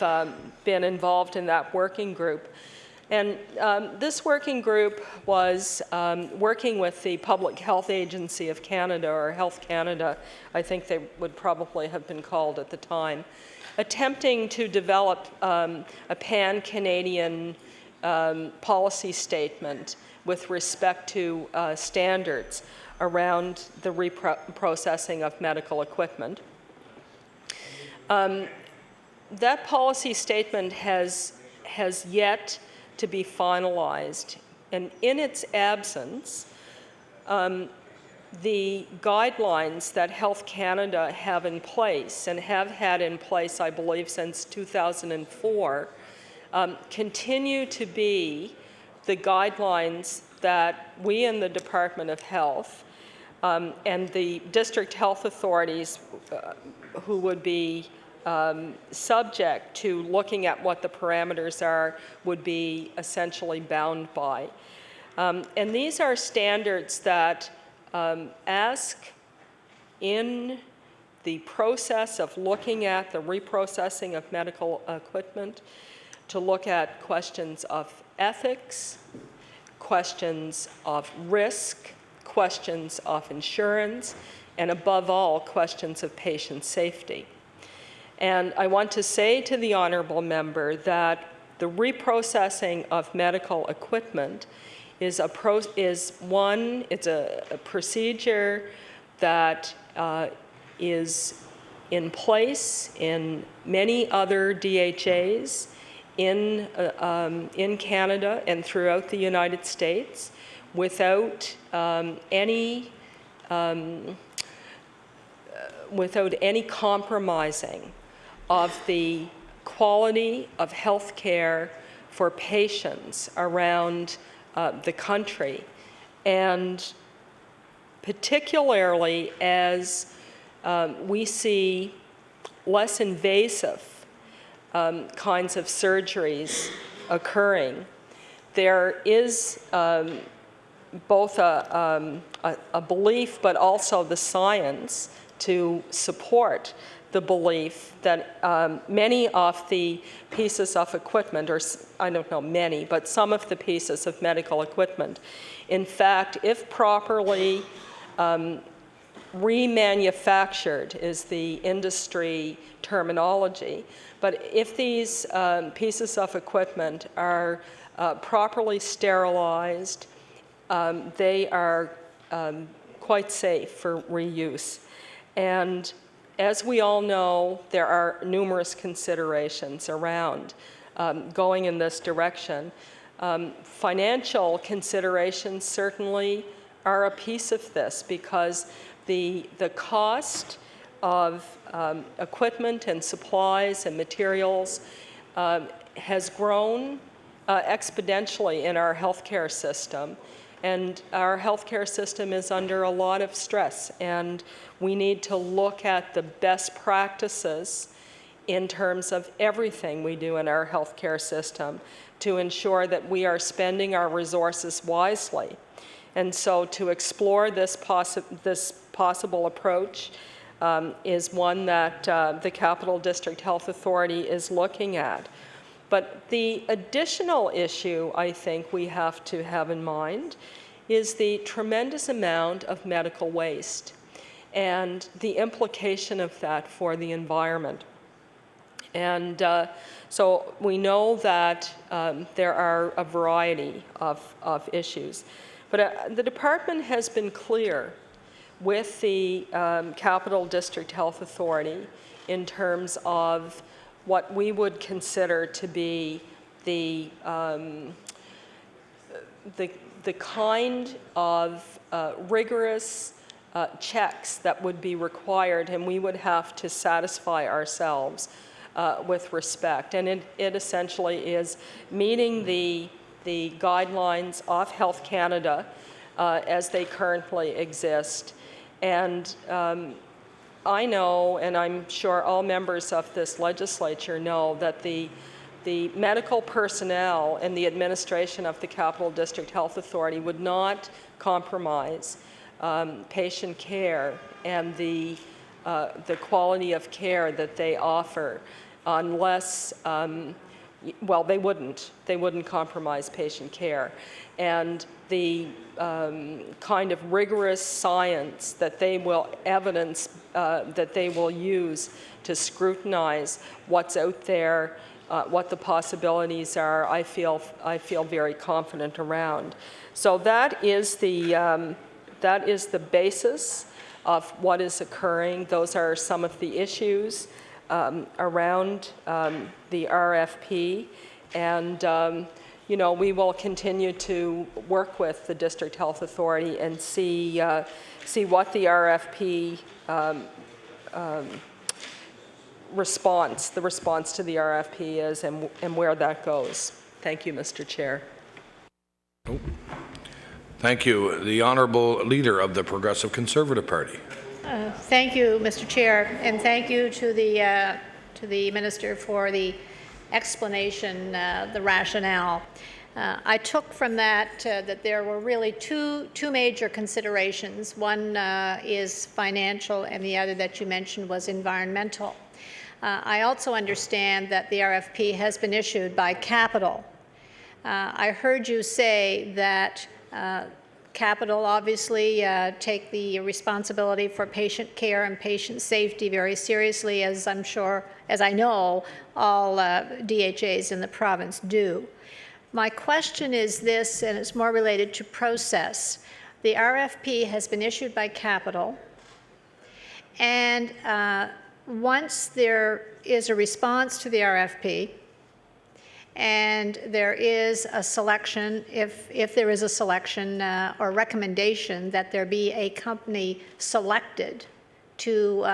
been involved in that working group. And this working group was working with the Public Health Agency of Canada, or Health Canada, I think they would probably have been called at the time, attempting to develop a pan-Canadian policy statement with respect to standards around the reprocessing of medical equipment. That policy statement has yet to be finalized, and in its absence, the guidelines that Health Canada have in place, and have had in place, I believe, since 2004, continue to be the guidelines that we in the Department of Health and the district health authorities who would be subject to looking at what the parameters are would be essentially bound by. And these are standards that ask, in the process of looking at the reprocessing of medical equipment, to look at questions of ethics, questions of risk, questions of insurance, and above all, questions of patient safety. And I want to say to the honourable member that the reprocessing of medical equipment is a procedure that is in place in many other DHAs in Canada and throughout the United States without any compromising of the quality of health care for patients around the country, and particularly as we see less invasive kinds of surgeries occurring. There is both a belief but also the science to support the belief that many of the pieces of equipment, or I don't know many, but some of the pieces of medical equipment, in fact, if properly remanufactured is the industry terminology, but if these pieces of equipment are properly sterilized, they are quite safe for reuse. And as we all know, there are numerous considerations around going in this direction. Financial considerations certainly are a piece of this, because the cost of equipment and supplies and materials has grown exponentially in our healthcare system. And our healthcare system is under a lot of stress, and we need to look at the best practices in terms of everything we do in our healthcare system to ensure that we are spending our resources wisely. And so to explore this possible approach is one that the Capital District Health Authority is looking at. But the additional issue I think we have to have in mind is the tremendous amount of medical waste and the implication of that for the environment. And so we know that there are a variety of issues. But the department has been clear with the Capital District Health Authority in terms of what we would consider to be the kind of rigorous checks that would be required, and we would have to satisfy ourselves with respect. And it essentially is meeting the guidelines of Health Canada as they currently exist. And I know, and I'm sure all members of this legislature know, that the medical personnel and the administration of the Capital District Health Authority would not compromise patient care and the quality of care that they offer unless, well, they wouldn't compromise patient care. And the kind of rigorous science that they will that they will use to scrutinize what's out there, what the possibilities are, I feel very confident around. So that is the basis of what is occurring. Those are some of the issues around the RFP, and you know, we will continue to work with the District Health Authority and see what the RFP response to the RFP is and where that goes. Thank you, Mr. Chair. Thank you. The Honourable Leader of the Progressive Conservative Party. Thank you, Mr. Chair, and thank you to the Minister for the explanation, the rationale. I took from that that there were really two major considerations. One is financial, and the other that you mentioned was environmental. I also understand that the RFP has been issued by Capital. I heard you say that Capital obviously take the responsibility for patient care and patient safety very seriously, as I'm sure, as I know, all DHAs in the province do. My question is this, and it's more related to process. The RFP has been issued by Capital, and once there is a response to the RFP, and there is a selection, if there is a selection or recommendation that there be a company selected to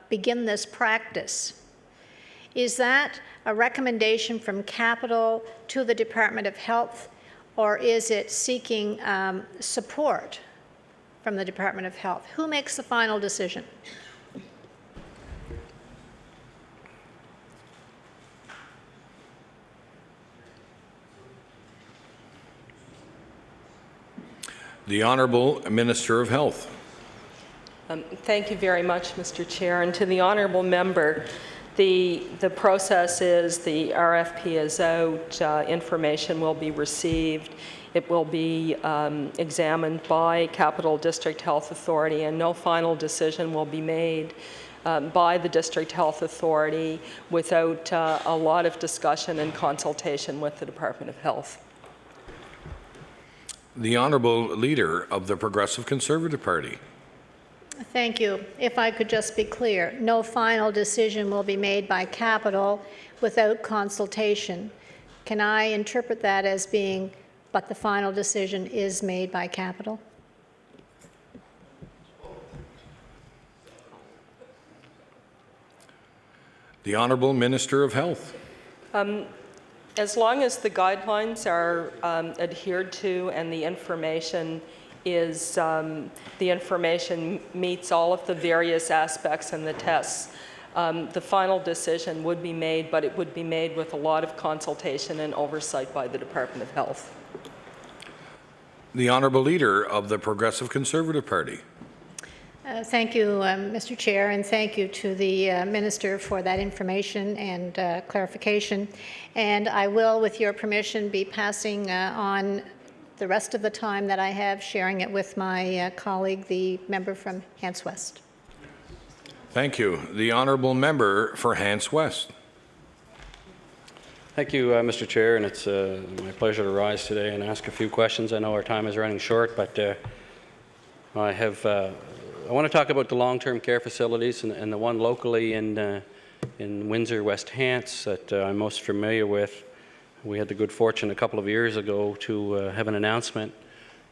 begin this practice, is that a recommendation from Capital to the Department of Health, or is it seeking support from the Department of Health? Who makes the final decision? The Honourable Minister of Health. Thank you very much, Mr. Chair. And to the honourable member, the process is the RFP is out, information will be received, it will be examined by Capital District Health Authority, and no final decision will be made by the District Health Authority without a lot of discussion and consultation with the Department of Health. The Honourable Leader of the Progressive Conservative Party. Thank you. If I could just be clear, no final decision will be made by Capital without consultation. Can I interpret that as being, but the final decision is made by Capital? The Honourable Minister of Health. As long as the guidelines are adhered to and the information is the information meets all of the various aspects and the tests, the final decision would be made, but it would be made with a lot of consultation and oversight by the Department of Health. The Honourable Leader of the Progressive Conservative Party. Thank you, Mr. Chair, and thank you to the Minister for that information and clarification. And I will, with your permission, be passing on the rest of the time that I have, sharing it with my colleague, the member from Hants West. Thank you. The Honourable Member for Hants West. Thank you, Mr. Chair, and it's my pleasure to rise today and ask a few questions. I know our time is running short, but I want to talk about the long-term care facilities and the one locally in in Windsor, West Hants that I'm most familiar with. We had the good fortune a couple of years ago to have an announcement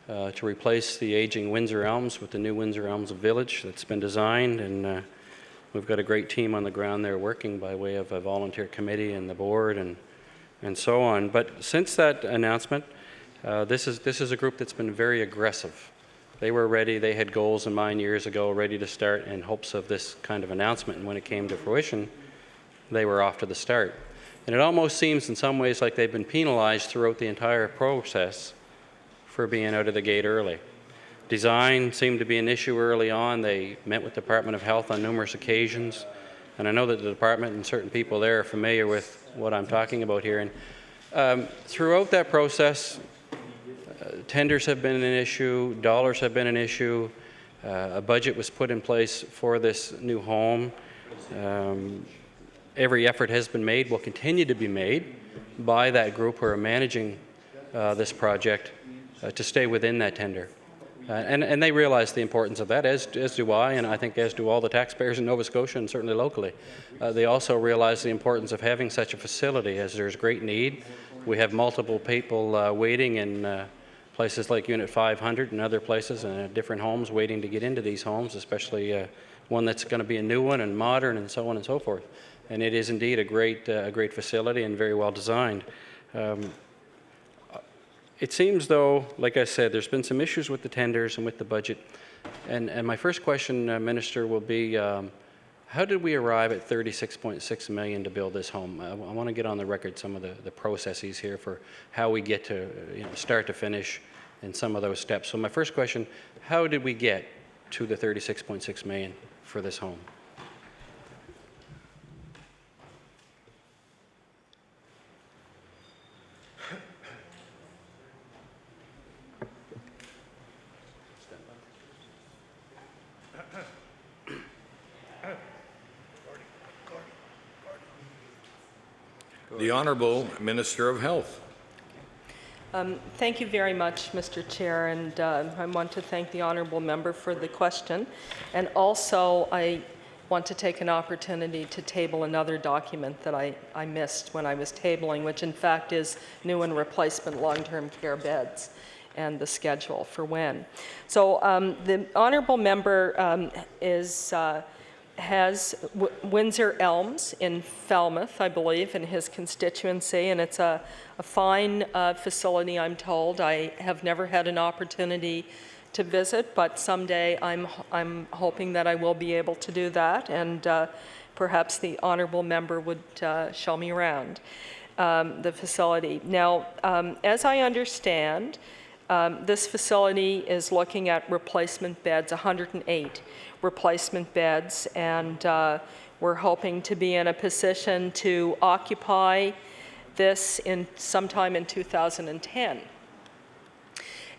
to replace the aging Windsor Elms with the new Windsor Elms Village that's been designed, and we've got a great team on the ground there working by way of a volunteer committee and the board and so on. But since that announcement, this is a group that's been very aggressive. They were ready, they had goals in mind years ago, ready to start in hopes of this kind of announcement, and when it came to fruition, they were off to the start. And it almost seems in some ways like they've been penalized throughout the entire process for being out of the gate early. Design seemed to be an issue early on. They met with the Department of Health on numerous occasions, and I know that the department and certain people there are familiar with what I'm talking about here. And throughout that process, tenders have been an issue, dollars have been an issue, a budget was put in place for this new home. Every effort has been made, will continue to be made by that group who are managing this project to stay within that tender. And they realize the importance of that, as do I, and I think as do all the taxpayers in Nova Scotia and certainly locally. They also realize the importance of having such a facility, as there's great need. We have multiple people waiting in places like Unit 500 and other places and different homes waiting to get into these homes, especially one that's going to be a new one and modern and so on and so forth. And it is indeed a great facility and very well designed. It seems though, like I said, there's been some issues with the tenders and with the budget. And my first question, Minister, will be, how did we arrive at $36.6 million to build this home? I want to get on the record some of the processes here for how we get to start to finish in some of those steps. So my first question, how did we get to the $36.6 million for this home? The Honourable Minister of Health. Thank you very much, Mr. Chair, and I want to thank the honourable member for the question. And also, I want to take an opportunity to table another document that I missed when I was tabling, which in fact is new and replacement long-term care beds and the schedule for when. So the honourable member has Windsor Elms in Falmouth, I believe, in his constituency, and it's a fine facility, I'm told. I have never had an opportunity to visit, but someday I'm hoping that I will be able to do that, and perhaps the honourable member would show me around the facility. Now, as I understand, this facility is looking at replacement beds, 108 replacement beds, and we're hoping to be in a position to occupy this sometime in 2010.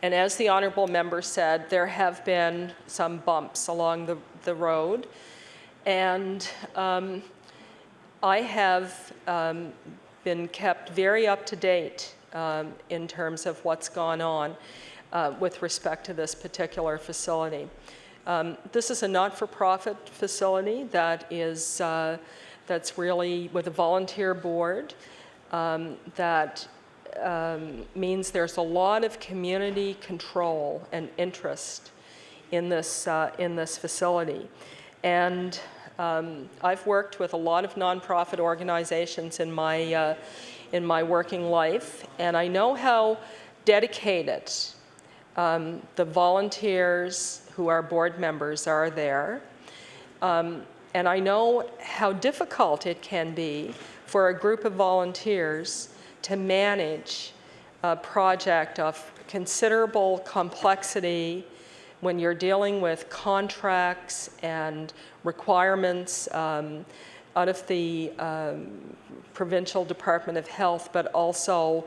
And as the honourable member said, there have been some bumps along the road, and I have been kept very up to date in terms of what's gone on with respect to this particular facility. This is a not-for-profit facility that is that's really with a volunteer board that means there's a lot of community control and interest in this facility. And I've worked with a lot of nonprofit organizations in my working life, and I know how dedicated the volunteers who are board members are there. And I know how difficult it can be for a group of volunteers to manage a project of considerable complexity when you're dealing with contracts and requirements out of the provincial Department of Health, but also,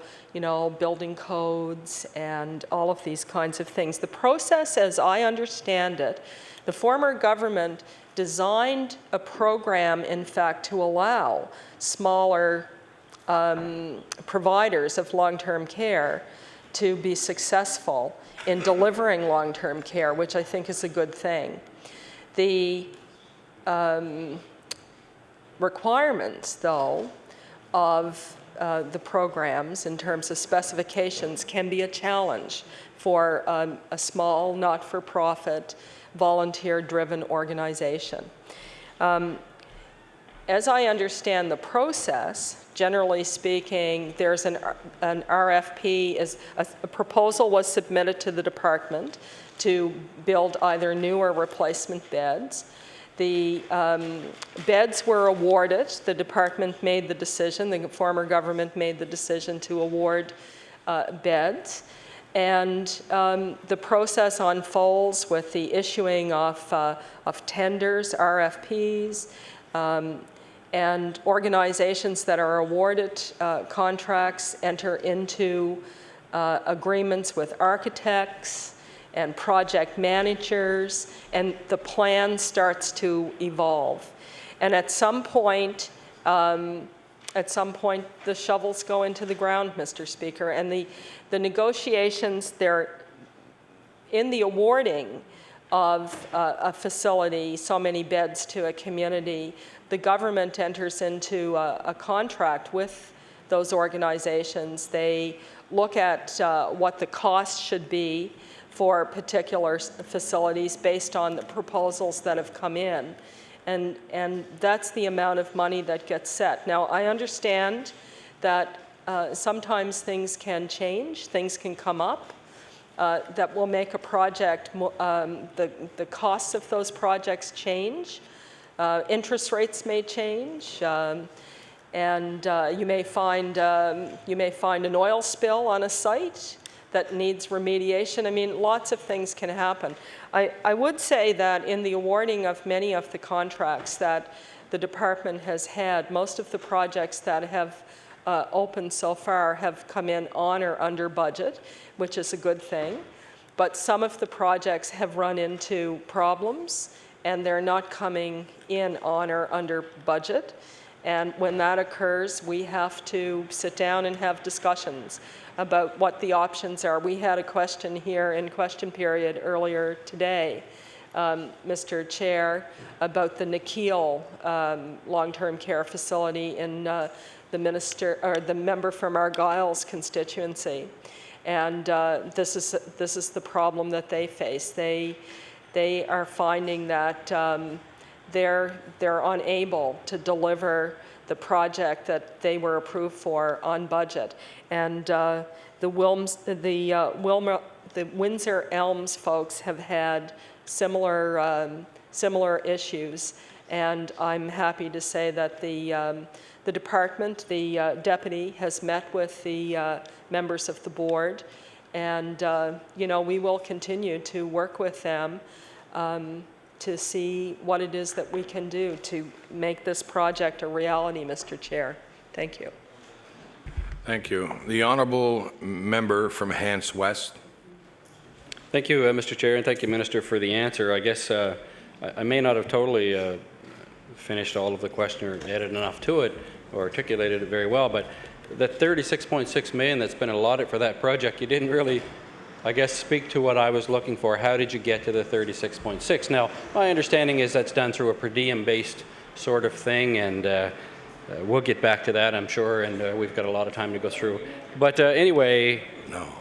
building codes and all of these kinds of things. The process, as I understand it, the former government designed a program, in fact, to allow smaller providers of long-term care to be successful in delivering long-term care, which I think is a good thing. The requirements, though, of the programs in terms of specifications can be a challenge for a small, not-for-profit, volunteer-driven organization. As I understand the process, generally speaking, there's an RFP, a proposal was submitted to the department to build either new or replacement beds. The beds were awarded. The department made the decision, the former government made the decision to award beds. And the process unfolds with the issuing of tenders, RFPs, and organizations that are awarded contracts enter into agreements with architects and project managers, and the plan starts to evolve. And at some point, the shovels go into the ground, Mr. Speaker, and the negotiations, they're in the awarding of a facility, so many beds to a community, the government enters into a contract with those organizations. They look at what the cost should be for particular facilities based on the proposals that have come in. And that's the amount of money that gets set. Now, I understand that sometimes things can change, things can come up that will make a project, the costs of those projects change. Interest rates may change, and you may find an oil spill on a site that needs remediation. I mean, lots of things can happen. I would say that in the awarding of many of the contracts that the department has had, most of the projects that have opened so far have come in on or under budget, which is a good thing. But some of the projects have run into problems, and they're not coming in on or under budget. And when that occurs, we have to sit down and have discussions about what the options are. We had a question here in question period earlier today, Mr. Chair, about the Nikhil long-term care facility in the member from Argyle's constituency. And this is the problem that they face. They are finding that they're unable to deliver the project that they were approved for on budget. And the Windsor Elms folks have had similar issues. And I'm happy to say that the department, the deputy, has met with the members of the board. And, we will continue to work with them to see what it is that we can do to make this project a reality, Mr. Chair. Thank you. Thank you. The honourable member from Hants West. Thank you, Mr. Chair, and thank you, Minister, for the answer. I guess I may not have totally finished all of the question or added enough to it or articulated it very well, but the $36.6 million that's been allotted for that project, you didn't really, I guess, speak to what I was looking for. How did you get to the 36.6? Now, my understanding is that's done through a per diem-based sort of thing, and we'll get back to that, I'm sure, and we've got a lot of time to go through. But anyway,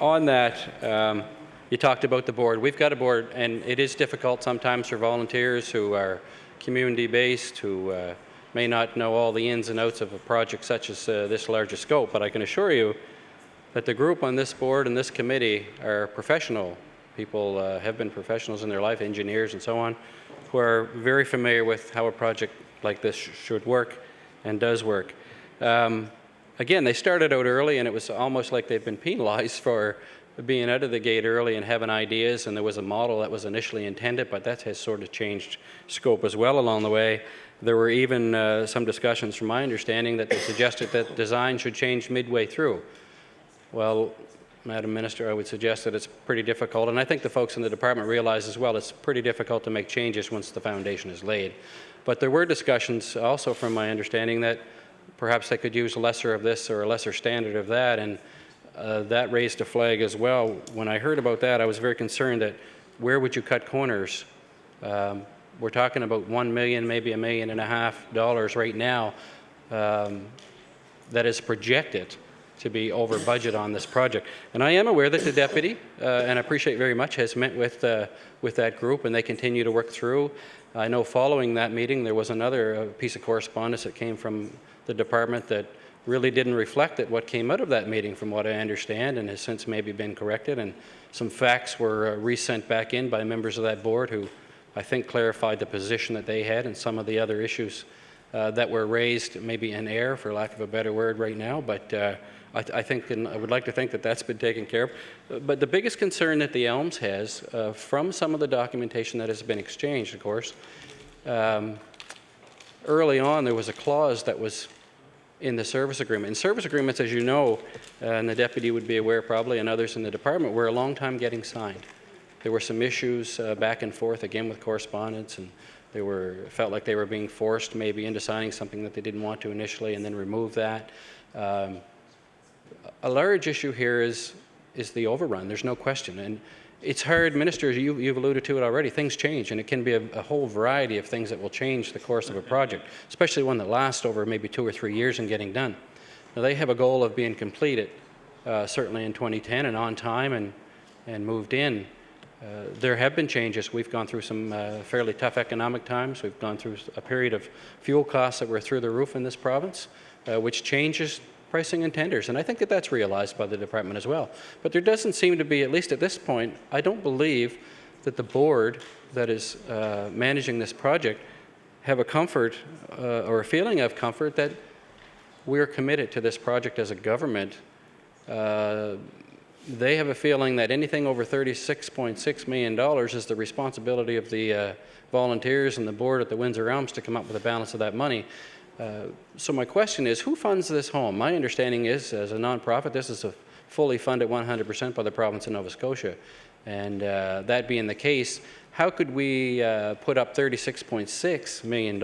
on that, you talked about the board. We've got a board, and it is difficult sometimes for volunteers who are community-based, who may not know all the ins and outs of a project such as this larger scope, but I can assure you that the group on this board and this committee are professional people, have been professionals in their life, engineers and so on, who are very familiar with how a project like this should work and does work. Again, they started out early, and it was almost like they've been penalized for being out of the gate early and having ideas, and there was a model that was initially intended, but that has sort of changed scope as well along the way. There were even some discussions, from my understanding, that they suggested that design should change midway through. Well, Madam Minister, I would suggest that it's pretty difficult, and I think the folks in the department realize as well, it's pretty difficult to make changes once the foundation is laid. But there were discussions also, from my understanding, that perhaps they could use lesser of this or a lesser standard of that, and that raised a flag as well. When I heard about that, I was very concerned that where would you cut corners we're talking about $1 million, maybe $1.5 million right now that is projected to be over budget on this project. And I am aware that the deputy, and I appreciate very much, has met with that group, and they continue to work through. I know following that meeting, there was another piece of correspondence that came from the department that really didn't reflect what came out of that meeting, from what I understand, and has since maybe been corrected. And some facts were resent back in by members of that board who I think clarified the position that they had and some of the other issues that were raised, maybe in air, for lack of a better word, right now. But I think, and I would like to think that that's been taken care of. But the biggest concern that the Elms has, from some of the documentation that has been exchanged, of course, early on there was a clause that was in the service agreement. And service agreements, as you know, and the deputy would be aware probably, and others in the department, were a long time getting signed. There were some issues back and forth, again with correspondence, and felt like they were being forced maybe into signing something that they didn't want to initially, and then remove that. A large issue here is the overrun. There's no question, and it's hard. Minister, you've alluded to it already. Things change, and it can be a whole variety of things that will change the course of a project, especially one that lasts over maybe 2 or 3 years in getting done. Now, they have a goal of being completed, certainly in 2010 and on time and moved in. There have been changes. We've gone through some fairly tough economic times. We've gone through a period of fuel costs that were through the roof in this province, which changes pricing and tenders. And I think that that's realized by the department as well. But there doesn't seem to be, at least at this point, I don't believe that the board that is managing this project have a comfort or a feeling of comfort that we're committed to this project as a government. They have a feeling that anything over $36.6 million is the responsibility of the volunteers and the board at the Windsor Elms to come up with a balance of that money. So my question is, who funds this home? My understanding is, as a nonprofit, this is fully funded 100% by the province of Nova Scotia. And that being the case, how could we put up $36.6 million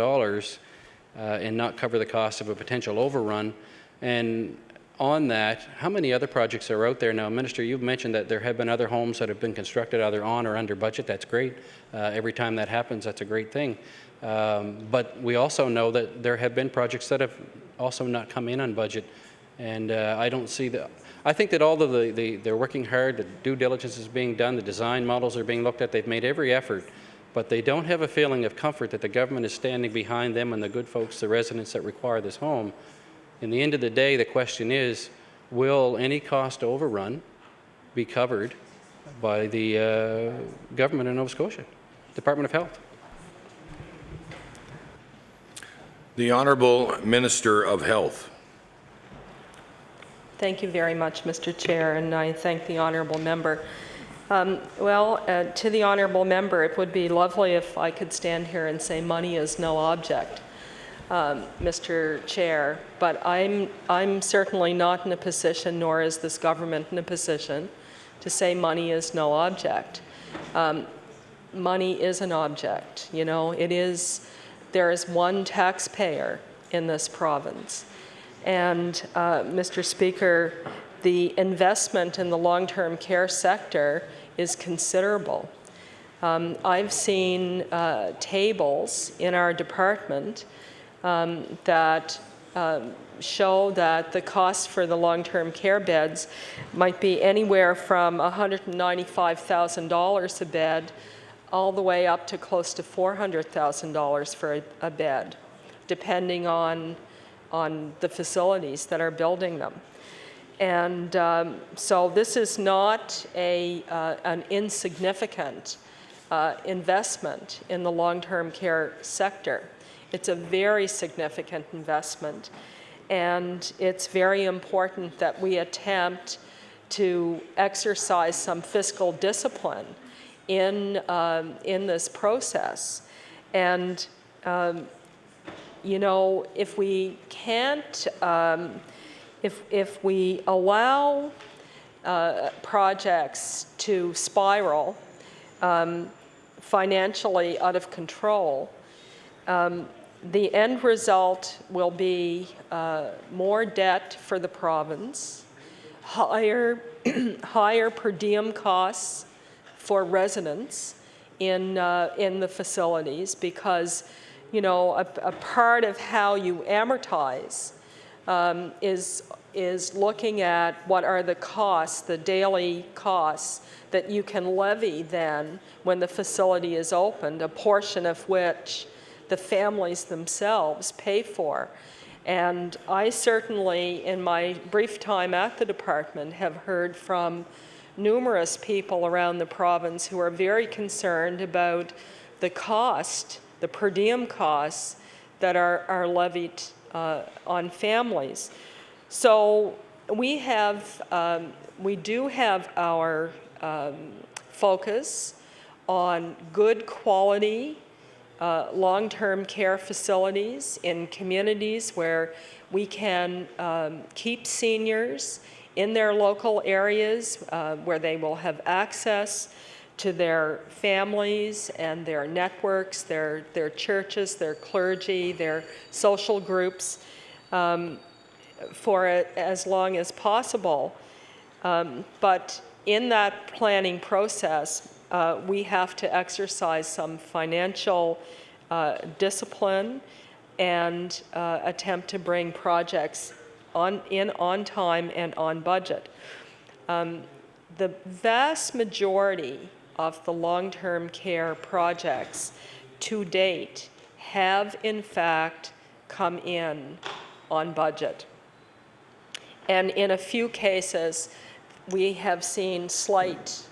and not cover the cost of a potential overrun? And on that, how many other projects are out there now? Minister, you've mentioned that there have been other homes that have been constructed either on or under budget. That's great. Every time that happens, that's a great thing. But we also know that there have been projects that have also not come in on budget. And I don't see that. I think that all of they're working hard, the due diligence is being done, the design models are being looked at, they've made every effort, but they don't have a feeling of comfort that the government is standing behind them and the good folks, the residents that require this home. In the end of the day, the question is, will any cost overrun be covered by the government of Nova Scotia, Department of Health? The Honourable Minister of Health. Thank you very much, Mr. Chair, and I thank the honourable member. To the honourable member, it would be lovely if I could stand here and say money is no object, Mr. Chair, but I'm certainly not in a position, nor is this government in a position, to say money is no object. Money is an object, you know. There is one taxpayer in this province. And, Mr. Speaker, the investment in the long-term care sector is considerable. I've seen tables in our department that show that the cost for the long-term care beds might be anywhere from $195,000 a bed all the way up to close to $400,000 for a bed, depending on the facilities that are building them. And so this is not an insignificant investment in the long-term care sector. It's a very significant investment, and it's very important that we attempt to exercise some fiscal discipline in this process. And you know, if we can't, if we allow projects to spiral financially out of control, the end result will be more debt for the province, higher per diem costs for residents in the facilities, because, you know, a part of how you amortize is looking at what are the costs, the daily costs that you can levy then when the facility is opened, a portion of which the families themselves pay for. And I certainly, in my brief time at the department, have heard from numerous people around the province who are very concerned about the cost, the per diem costs that are levied on families. So we do have our focus on good quality long-term care facilities in communities where we can keep seniors in their local areas, where they will have access to their families and their networks, their churches, their clergy, their social groups, for as long as possible. But in that planning process, we have to exercise some financial discipline and attempt to bring projects on time and on budget. The vast majority of the long-term care projects to date have in fact come in on budget. And in a few cases, we have seen slight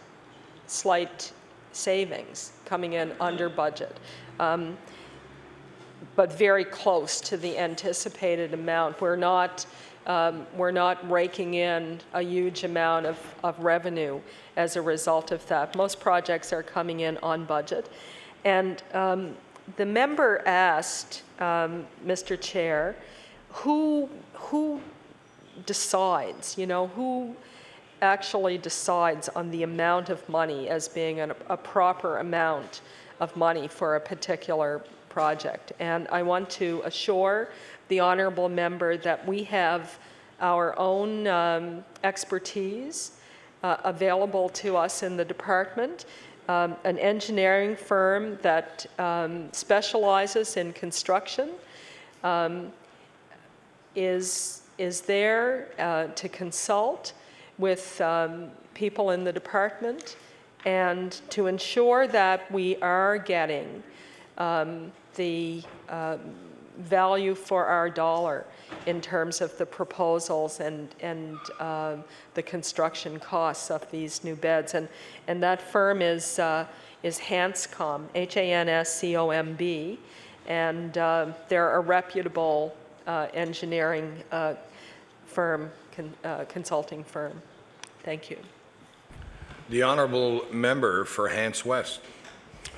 savings coming in under budget, but very close to the anticipated amount. We're not raking in a huge amount of revenue as a result of that. Most projects are coming in on budget. And the member asked, Mr. Chair, who decides, you know, who actually decides on the amount of money as being a proper amount of money for a particular project. And I want to assure the honourable member that we have our own expertise available to us in the department. An engineering firm that specializes in construction is there to consult with people in the department and to ensure that we are getting the value for our dollar in terms of the proposals and the construction costs of these new beds. And that firm is Hanscom, Hanscomb, and they're a reputable engineering firm, consulting firm. Thank you. The honourable member for Hants West.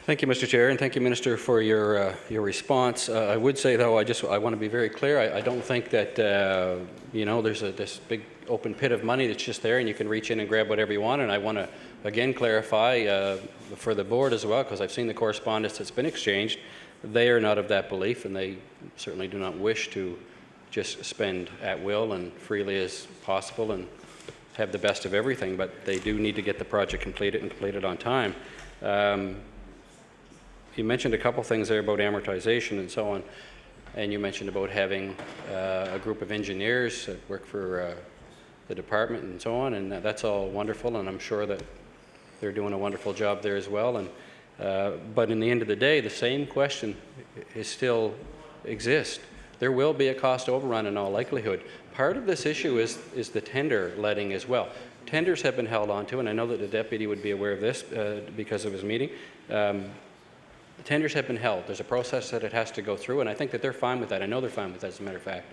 Thank you, Mr. Chair, and thank you, Minister, for your response. I would say, though, I want to be very clear. I don't think that you know, there's this big open pit of money that's just there, and you can reach in and grab whatever you want. And I want to again clarify for the board as well, because I've seen the correspondence that's been exchanged. They are not of that belief, and they certainly do not wish to just spend at will and freely as possible and have the best of everything. But they do need to get the project completed and completed on time. You mentioned a couple things there about amortization and so on, and you mentioned about having a group of engineers that work for the department and so on, and that's all wonderful, and I'm sure that they're doing a wonderful job there as well. And but in the end of the day, the same question is still exists. There will be a cost overrun in all likelihood. Part of this issue is the tender letting as well. Tenders have been held onto, and I know that the deputy would be aware of this because of his meeting. The tenders have been held. There's a process that it has to go through, and I think that they're fine with that. I know they're fine with that, as a matter of fact.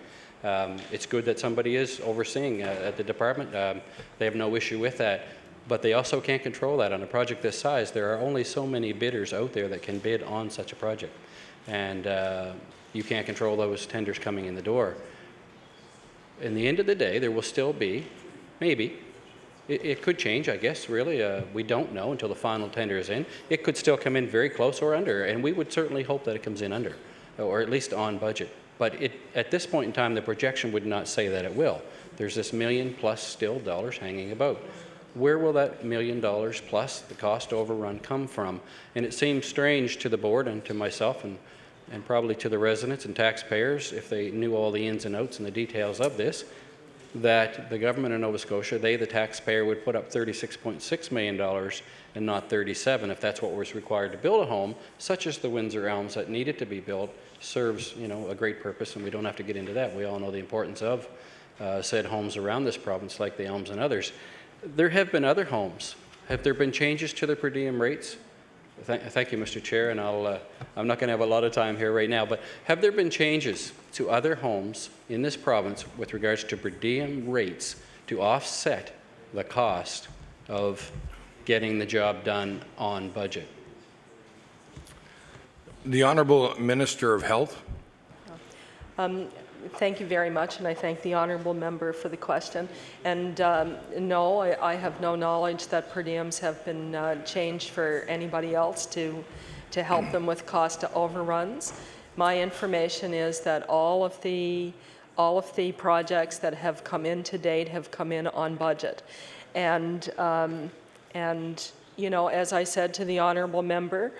It's good that somebody is overseeing at the department. They have no issue with that, but they also can't control that. On a project this size, there are only so many bidders out there that can bid on such a project, and you can't control those tenders coming in the door. In the end of the day, there will still be, maybe, it could change, I guess, really. We don't know until the final tender is in. It could still come in very close or under, and we would certainly hope that it comes in under, or at least on budget. But at this point in time, the projection would not say that it will. There's this $1 million+ still dollars hanging about. where will that $1 million plus the cost overrun come from? And it seems strange to the board and to myself and probably to the residents and taxpayers, if they knew all the ins and outs and the details of this, that the government of Nova Scotia, they, the taxpayer, would put up $36.6 million and not 37, if that's what was required to build a home, such as the Windsor Elms that needed to be built, serves, you know, a great purpose, and we don't have to get into that. We all know the importance of said homes around this province, like the Elms and others. There have been other homes. Have there been changes to the per diem rates? Thank you, Mr. Chair, and I'm not going to have a lot of time here right now, but have there been changes to other homes in this province with regards to per diem rates to offset the cost of getting the job done on budget? The Honourable Minister of Health. Thank you very much, and I thank the honourable member for the question. And no, I have no knowledge that per diems have been changed for anybody else to help them with cost overruns. My information is that all of the projects that have come in to date have come in on budget, and you know, as I said to the honourable member,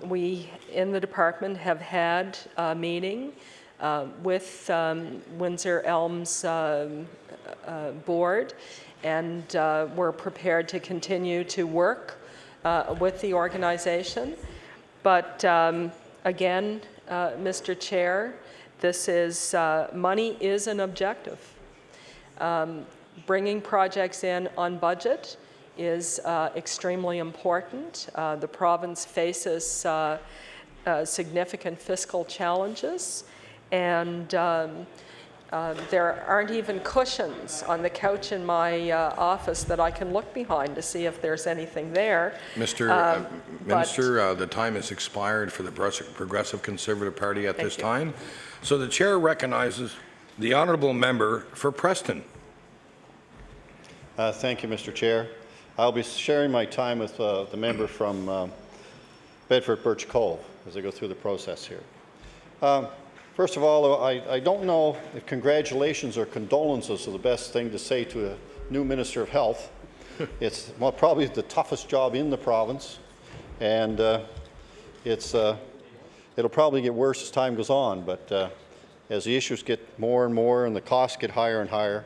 we in the department have had a meeting with Windsor Elms board, and we're prepared to continue to work with the organization. But again, Mr. Chair, this is money is an objective. Bringing projects in on budget is extremely important. The province faces significant fiscal challenges, and there aren't even cushions on the couch in my office that I can look behind to see if there's anything there. Mr. Minister, the time has expired for the Progressive Conservative Party at this time. So the chair recognizes the honourable member for Preston. Thank you, Mr. Chair. I'll be sharing my time with the member from Bedford Birch Cove as I go through the process here. First of all, I don't know if congratulations or condolences are the best thing to say to a new Minister of Health. It's probably the toughest job in the province, and it'll probably get worse as time goes on, but as the issues get more and more and the costs get higher and higher.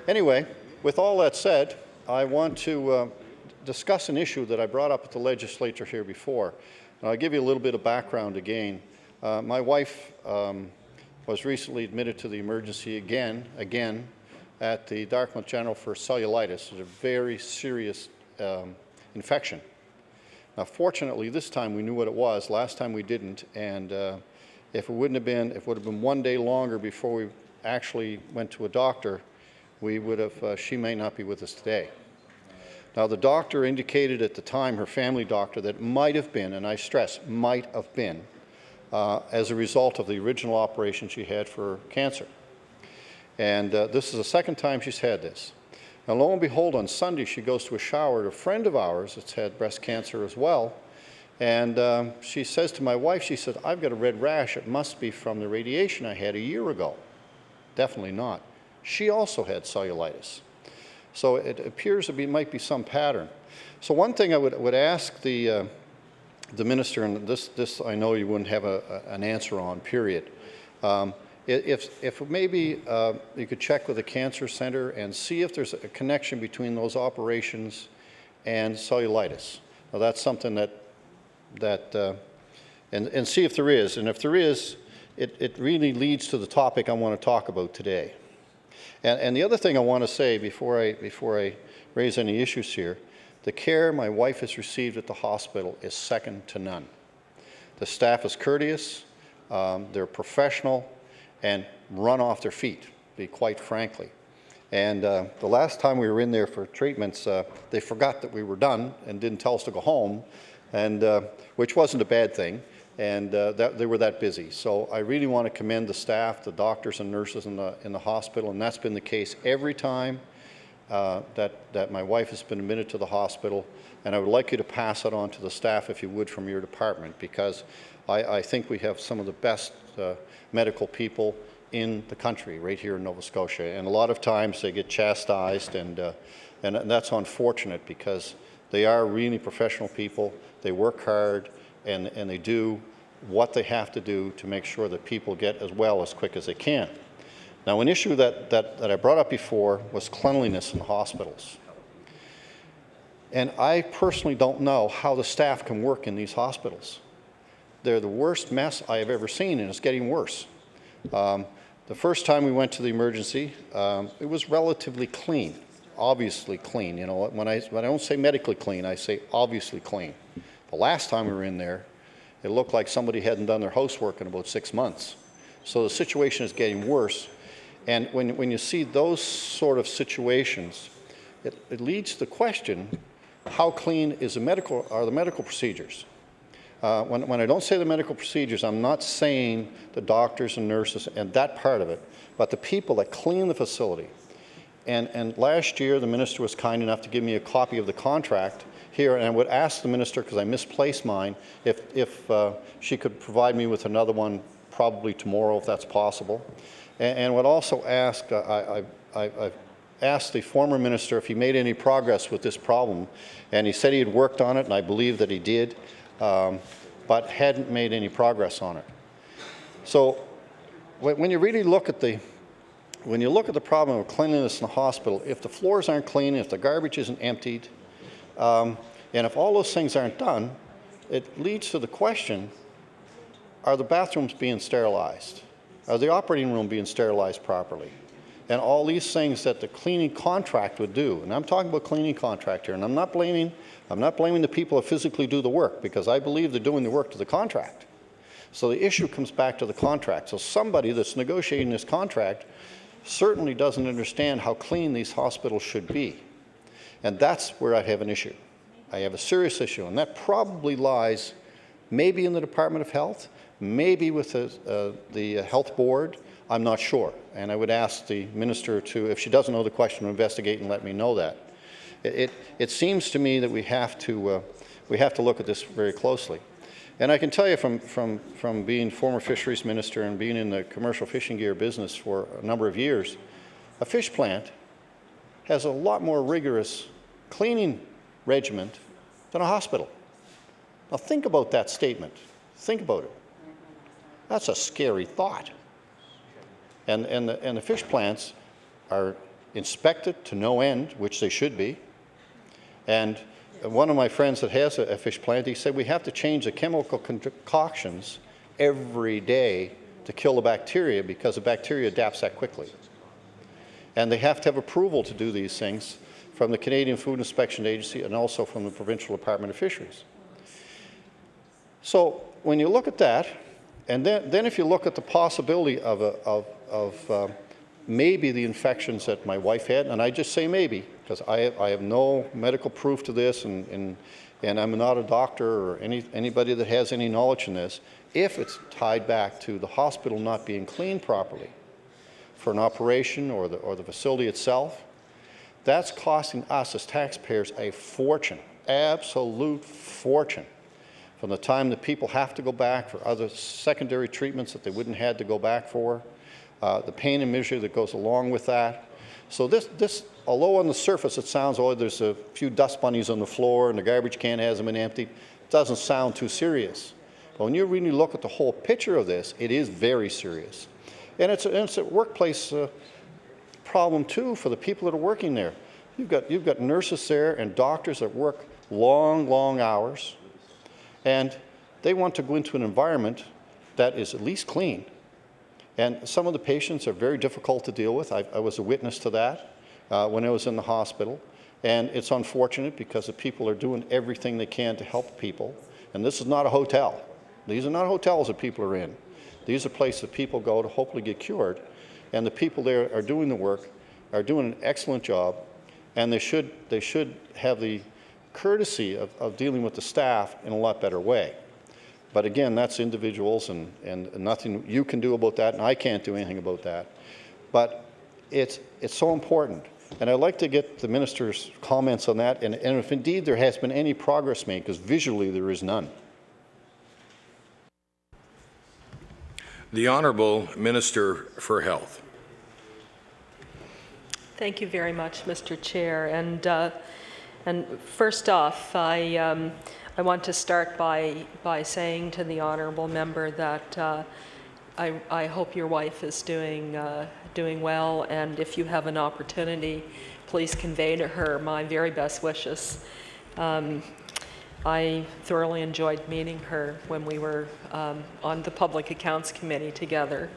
Anyway, with all that said, I want to discuss an issue that I brought up at the legislature here before. And I'll give you a little bit of background again. My wife was recently admitted to the emergency again at the Dartmouth General for cellulitis. It's a very serious infection. Now, fortunately, this time we knew what it was. Last time we didn't, and if it would have been 1 day longer before we actually went to a doctor, we would have. She may not be with us today. Now, the doctor indicated at the time, her family doctor, that it might have been, and I stress, might have been, as a result of the original operation she had for cancer. And this is the second time she's had this. Now, lo and behold, on Sunday, she goes to a shower at a friend of ours that's had breast cancer as well. And she says to my wife, she said, "I've got a red rash. It must be from the radiation I had a year ago." Definitely not. She also had cellulitis. So it appears to be, might be some pattern. So one thing I would ask the minister, and this I know you wouldn't have an answer on, period. If maybe you could check with the cancer center and see if there's a connection between those operations and cellulitis. Now that's something and see if there is. And if there is, it really leads to the topic I want to talk about today. And the other thing I want to say before I raise any issues here, the care my wife has received at the hospital is second to none. The staff is courteous, they're professional, and run off their feet, be quite frankly. And the last time we were in there for treatments, they forgot that we were done and didn't tell us to go home, and which wasn't a bad thing. And they were that busy. So I really want to commend the staff, the doctors and nurses in the hospital, and that's been the case every time that my wife has been admitted to the hospital. And I would like you to pass it on to the staff, if you would, from your department, because I think we have some of the best medical people in the country right here in Nova Scotia. And a lot of times they get chastised, and And that's unfortunate because they are really professional people. They work hard and they do what they have to do to make sure that people get as well as quick as they can. Now, an issue that I brought up before was cleanliness in hospitals. And I personally don't know how the staff can work in these hospitals. They're the worst mess I have ever seen, and it's getting worse. The first time we went to the emergency, it was relatively clean, obviously clean. You know, when I don't say medically clean, I say obviously clean. The last time we were in there, it looked like somebody hadn't done their housework in about 6 months. So the situation is getting worse. And when you see those sort of situations, it leads to the question, how clean are the medical procedures? When I don't say the medical procedures, I'm not saying the doctors and nurses and that part of it, but the people that clean the facility. And last year, the minister was kind enough to give me a copy of the contract here, and I would ask the minister, because I misplaced mine, if she could provide me with another one probably tomorrow, if that's possible. And would also ask, I've asked the former minister if he made any progress with this problem, and he said he had worked on it, and I believe that he did, but hadn't made any progress on it. So when you really look at the problem of cleanliness in the hospital, if the floors aren't clean, if the garbage isn't emptied, and if all those things aren't done, it leads to the question, are the bathrooms being sterilized? Are the operating room being sterilized properly? And all these things that the cleaning contract would do, and I'm talking about cleaning contract here, and I'm not blaming the people that physically do the work, because I believe they're doing the work to the contract. So the issue comes back to the contract. So somebody that's negotiating this contract certainly doesn't understand how clean these hospitals should be. And that's where I have an issue. I have a serious issue, and that probably lies maybe in the Department of Health, maybe with the Health Board. I'm not sure, and I would ask the minister to, if she doesn't know the question, to investigate and let me know that. It seems to me that we have to look at this very closely. And I can tell you from being former fisheries minister and being in the commercial fishing gear business for a number of years, a fish plant has a lot more rigorous cleaning regimen than a hospital. Now think about that statement. Think about it. That's a scary thought. And the fish plants are inspected to no end, which they should be. And one of my friends that has a fish plant, he said we have to change the chemical concoctions every day to kill the bacteria, because the bacteria adapts that quickly. And they have to have approval to do these things from the Canadian Food Inspection Agency and also from the Provincial Department of Fisheries. So when you look at that, and then if you look at the possibility of maybe the infections that my wife had, and I just say maybe, because I have no medical proof to this, and I'm not a doctor or anybody that has any knowledge in this, if it's tied back to the hospital not being cleaned properly for an operation or the facility itself, that's costing us as taxpayers a fortune, absolute fortune. From the time that people have to go back for other secondary treatments that they wouldn't have had to go back for, the pain and misery that goes along with that. So this, although on the surface it sounds, oh, there's a few dust bunnies on the floor and the garbage can hasn't been emptied, it doesn't sound too serious. But when you really look at the whole picture of this, it is very serious. And it's a workplace problem too for the people that are working there. You've got nurses there and doctors that work long hours, and they want to go into an environment that is at least clean. And some of the patients are very difficult to deal with. I was a witness to that when I was in the hospital. And it's unfortunate because the people are doing everything they can to help people. And this is not a hotel. These are not hotels that people are in. These are places that people go to hopefully get cured. And the people there are doing the work, are doing an excellent job. And they should have the courtesy of dealing with the staff in a lot better way. But again, that's individuals, and nothing you can do about that, and I can't do anything about that. But it's so important. And I'd like to get the minister's comments on that, and if indeed there has been any progress made, because visually there is none. The Honourable Minister for Health. Thank you very much, Mr. Chair. And first off, I want to start by saying to the honourable member that I hope your wife is doing well, and if you have an opportunity, please convey to her my very best wishes. I thoroughly enjoyed meeting her when we were on the Public Accounts Committee together,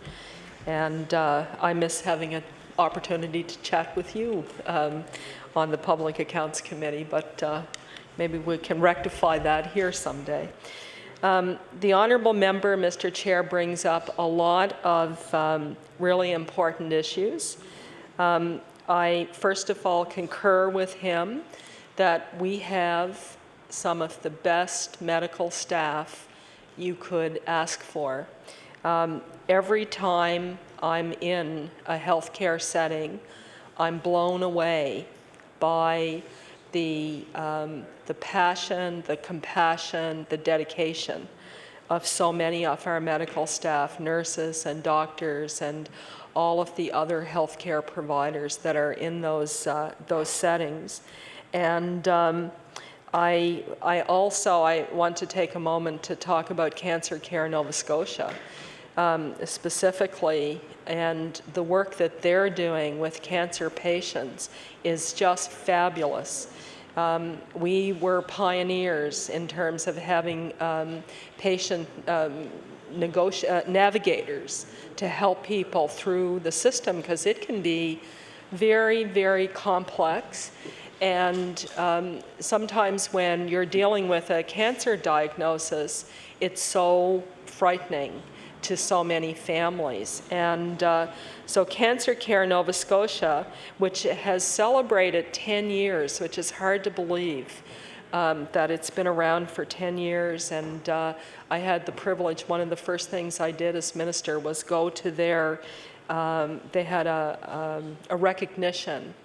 and I miss having an opportunity to chat with you on the Public Accounts Committee, but maybe we can rectify that here someday. The honourable member, Mr. Chair, brings up a lot of really important issues. I, first of all, concur with him that we have some of the best medical staff you could ask for. Every time I'm in a healthcare setting, I'm blown away by the passion, the compassion, the dedication of so many of our medical staff, nurses and doctors, and all of the other healthcare providers that are in those settings. And I want to take a moment to talk about Cancer Care Nova Scotia specifically, and the work that they're doing with cancer patients is just fabulous. We were pioneers in terms of having patient navigators to help people through the system, because it can be very, very complex. And sometimes when you're dealing with a cancer diagnosis, it's so frightening to so many families. And so Cancer Care Nova Scotia, which has celebrated 10 years, which is hard to believe that it's been around for 10 years. And I had the privilege, one of the first things I did as minister was go to their, they had a recognition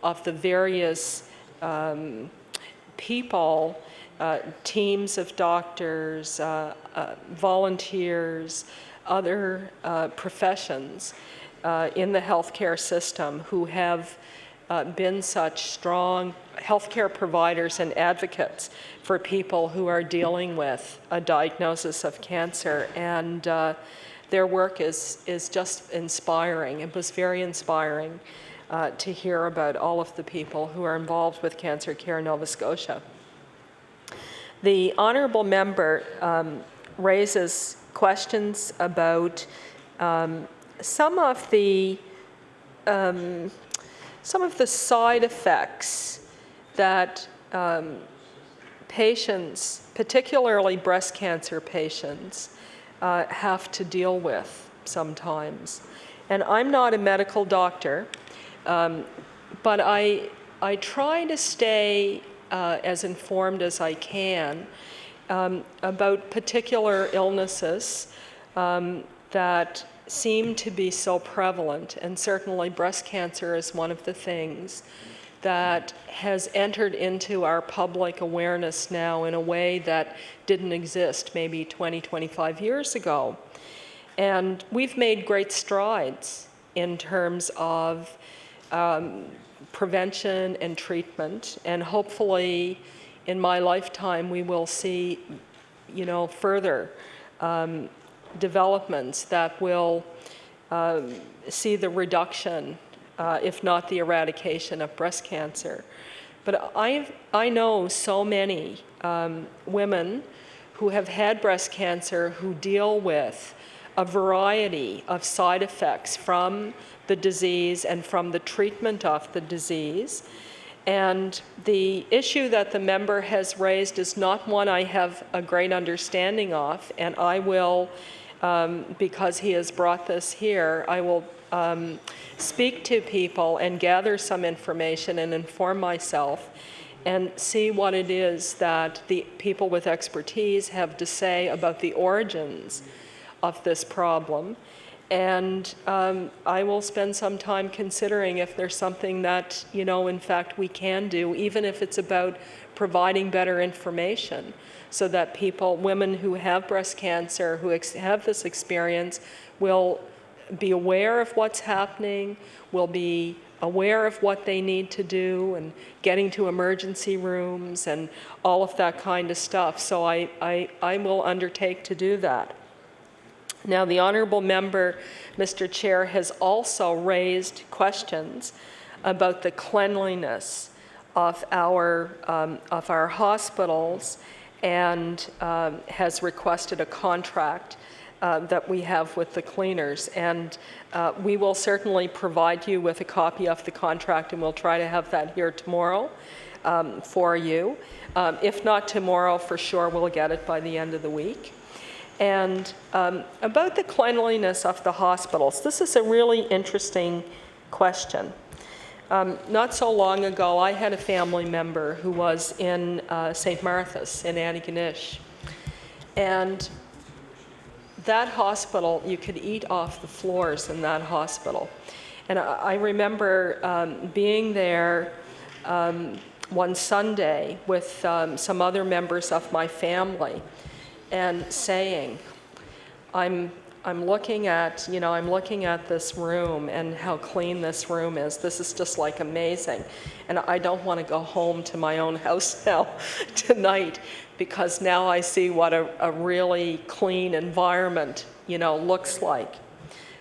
of the various people, teams of doctors, volunteers, other professions in the healthcare system who have been such strong healthcare providers and advocates for people who are dealing with a diagnosis of cancer. And their work is just inspiring. It was very inspiring to hear about all of the people who are involved with Cancer Care Nova Scotia. The honourable member raises questions about some of the side effects that patients, particularly breast cancer patients, have to deal with sometimes. And I'm not a medical doctor, but I try to stay as informed as I can about particular illnesses that seem to be so prevalent, and certainly breast cancer is one of the things that has entered into our public awareness now in a way that didn't exist maybe 20, 25 years ago. And we've made great strides in terms of prevention and treatment, and hopefully in my lifetime we will see, further developments that will see the reduction, if not the eradication, of breast cancer. But I know so many women who have had breast cancer who deal with a variety of side effects from the disease and from the treatment of the disease. And the issue that the member has raised is not one I have a great understanding of, and I will, because he has brought this here, I will speak to people and gather some information and inform myself and see what it is that the people with expertise have to say about the origins of this problem. And I will spend some time considering if there's something that, in fact we can do, even if it's about providing better information so that people, women who have breast cancer, who have this experience, will be aware of what's happening, will be aware of what they need to do and getting to emergency rooms and all of that kind of stuff. So I will undertake to do that. Now, the honourable member, Mr. Chair, has also raised questions about the cleanliness of our hospitals and has requested a contract that we have with the cleaners. And we will certainly provide you with a copy of the contract, and we'll try to have that here tomorrow for you. If not tomorrow, for sure, we'll get it by the end of the week. And about the cleanliness of the hospitals, this is a really interesting question. Not so long ago, I had a family member who was in St. Martha's in Antigonish. And that hospital, you could eat off the floors in that hospital. And I remember being there one Sunday with some other members of my family and saying, I'm looking at this room and how clean this room is. This is just like amazing. And I don't want to go home to my own house now tonight, because now I see what a really clean environment, looks like.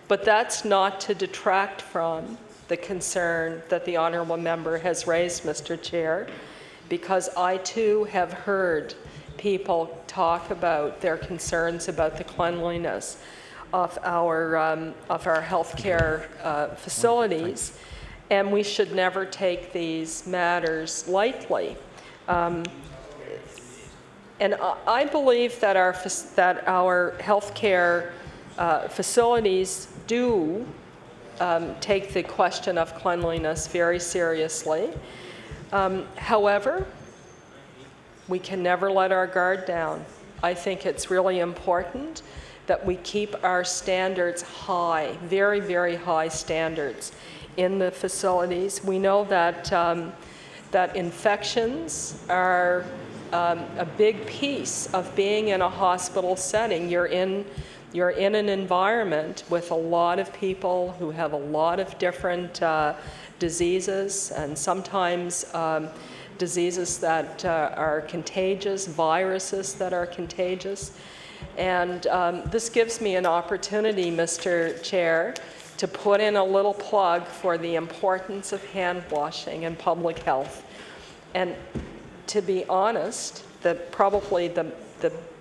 But that's not to detract from the concern that the honourable member has raised, Mr. Chair, because I too have heard people talk about their concerns about the cleanliness of our healthcare facilities, and we should never take these matters lightly. And I believe that our healthcare facilities do take the question of cleanliness very seriously. However, we can never let our guard down. I think it's really important that we keep our standards high, very, very high standards in the facilities. We know that that infections are a big piece of being in a hospital setting. You're in an environment with a lot of people who have a lot of different diseases, and sometimes diseases that are contagious, viruses that are contagious. And this gives me an opportunity, Mr. Chair, to put in a little plug for the importance of hand washing in public health. And to be honest, probably the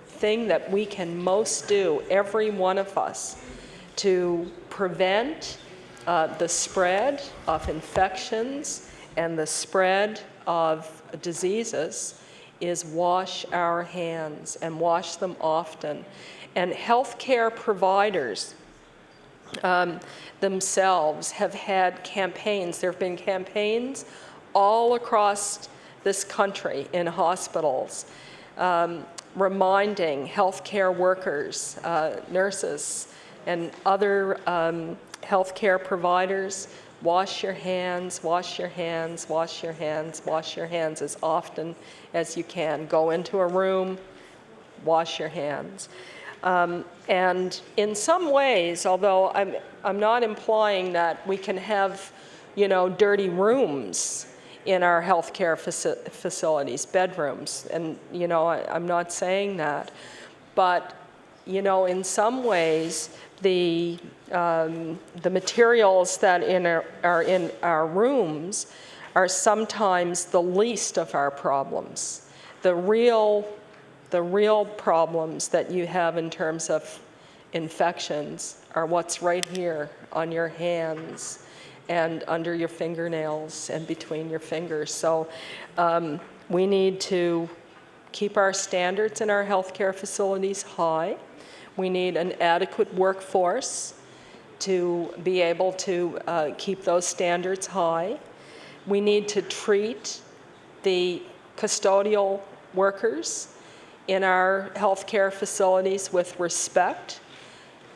thing that we can most do, every one of us, to prevent the spread of infections and the spread of diseases is wash our hands, and wash them often. And healthcare providers themselves have had campaigns. There have been campaigns all across this country in hospitals reminding healthcare workers, nurses, and other healthcare providers, wash your hands, wash your hands, wash your hands, wash your hands as often as you can. Go into a room, wash your hands. And in some ways, although I'm not implying that we can have, dirty rooms in our healthcare facilities, bedrooms, and, I'm not saying that. But, in some ways, the materials that are in our rooms are sometimes the least of our problems. The real problems that you have in terms of infections are what's right here on your hands and under your fingernails and between your fingers. So we need to keep our standards in our healthcare facilities high. We need an adequate workforce to be able to keep those standards high. We need to treat the custodial workers in our healthcare facilities with respect.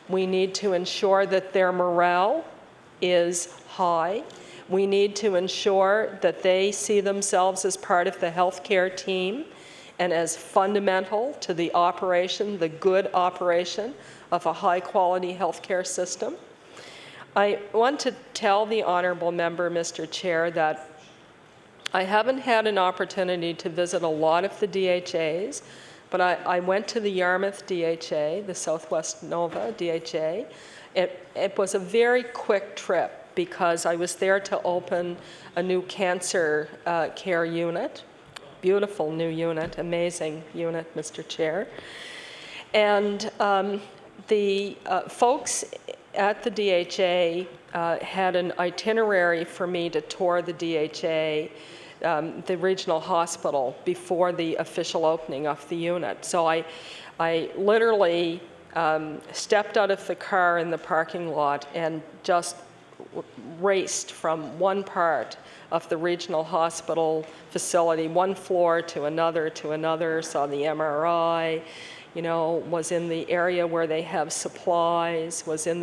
We need to ensure that their morale is high. We need to ensure that they see themselves as part of the healthcare team and as fundamental to the operation, the good operation of a high-quality healthcare system. I want to tell the honourable member, Mr. Chair, that I haven't had an opportunity to visit a lot of the DHAs, but I went to the Yarmouth DHA, the Southwest Nova DHA. It was a very quick trip because I was there to open a new cancer care unit. Beautiful new unit, amazing unit, Mr. Chair. And the folks at the DHA had an itinerary for me to tour the DHA, the regional hospital, before the official opening of the unit. So I literally stepped out of the car in the parking lot and just raced from one part of the regional hospital facility, one floor to another, saw the MRI, you know, was in the area where they have supplies, was in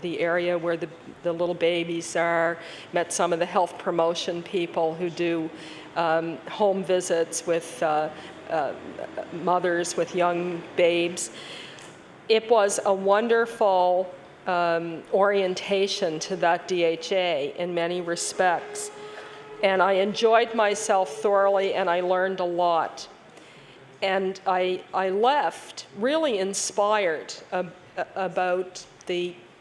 the area where the little babies are, met some of the health promotion people who do home visits with mothers with young babes. It was a wonderful orientation to that DHA in many respects. And I enjoyed myself thoroughly, and I learned a lot. And I left really inspired about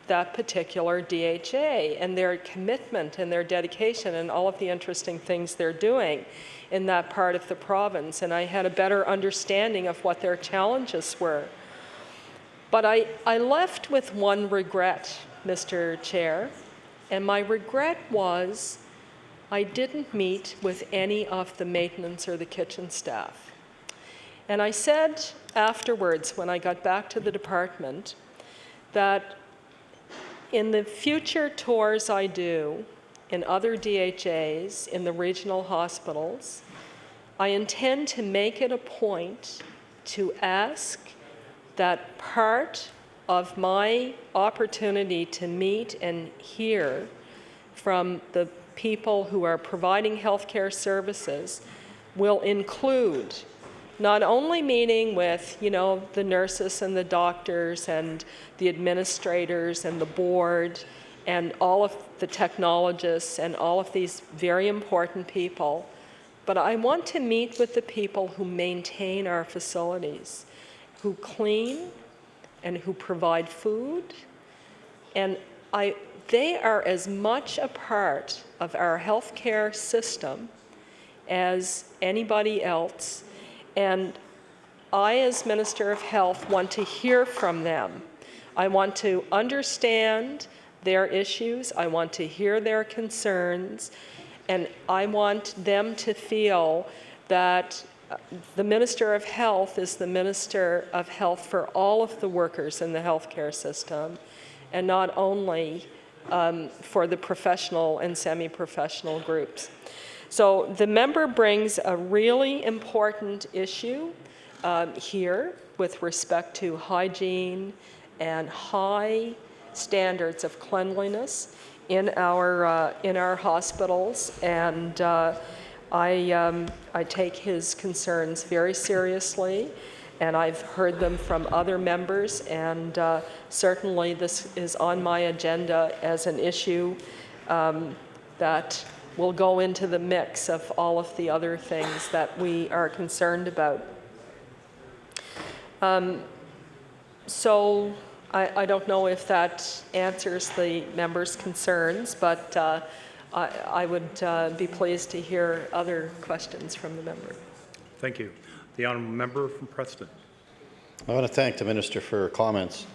that particular DHA and their commitment and their dedication and all of the interesting things they're doing in that part of the province. And I had a better understanding of what their challenges were. But I left with one regret, Mr. Chair, and my regret was I didn't meet with any of the maintenance or the kitchen staff. And I said afterwards, when I got back to the department, that in the future tours I do in other DHAs, in the regional hospitals, I intend to make it a point to ask that part of my opportunity to meet and hear from the people who are providing healthcare services will include not only meeting with, you know, the nurses and the doctors and the administrators and the board and all of the technologists and all of these very important people, but I want to meet with the people who maintain our facilities, who clean and who provide food. And they are as much a part of our healthcare system as anybody else. And I, as Minister of Health, want to hear from them. I want to understand their issues. I want to hear their concerns. And I want them to feel that the Minister of Health is the Minister of Health for all of the workers in the healthcare system, and not only for the professional and semi-professional groups. So the member brings a really important issue here with respect to hygiene and high standards of cleanliness in our hospitals, and I take his concerns very seriously, and I've heard them from other members, and certainly this is on my agenda as an issue that will go into the mix of all of the other things that we are concerned about. So I don't know if that answers the member's concerns, but I would be pleased to hear other questions from the member. Thank you. The honourable member from Preston. I want to thank the Minister for her comments.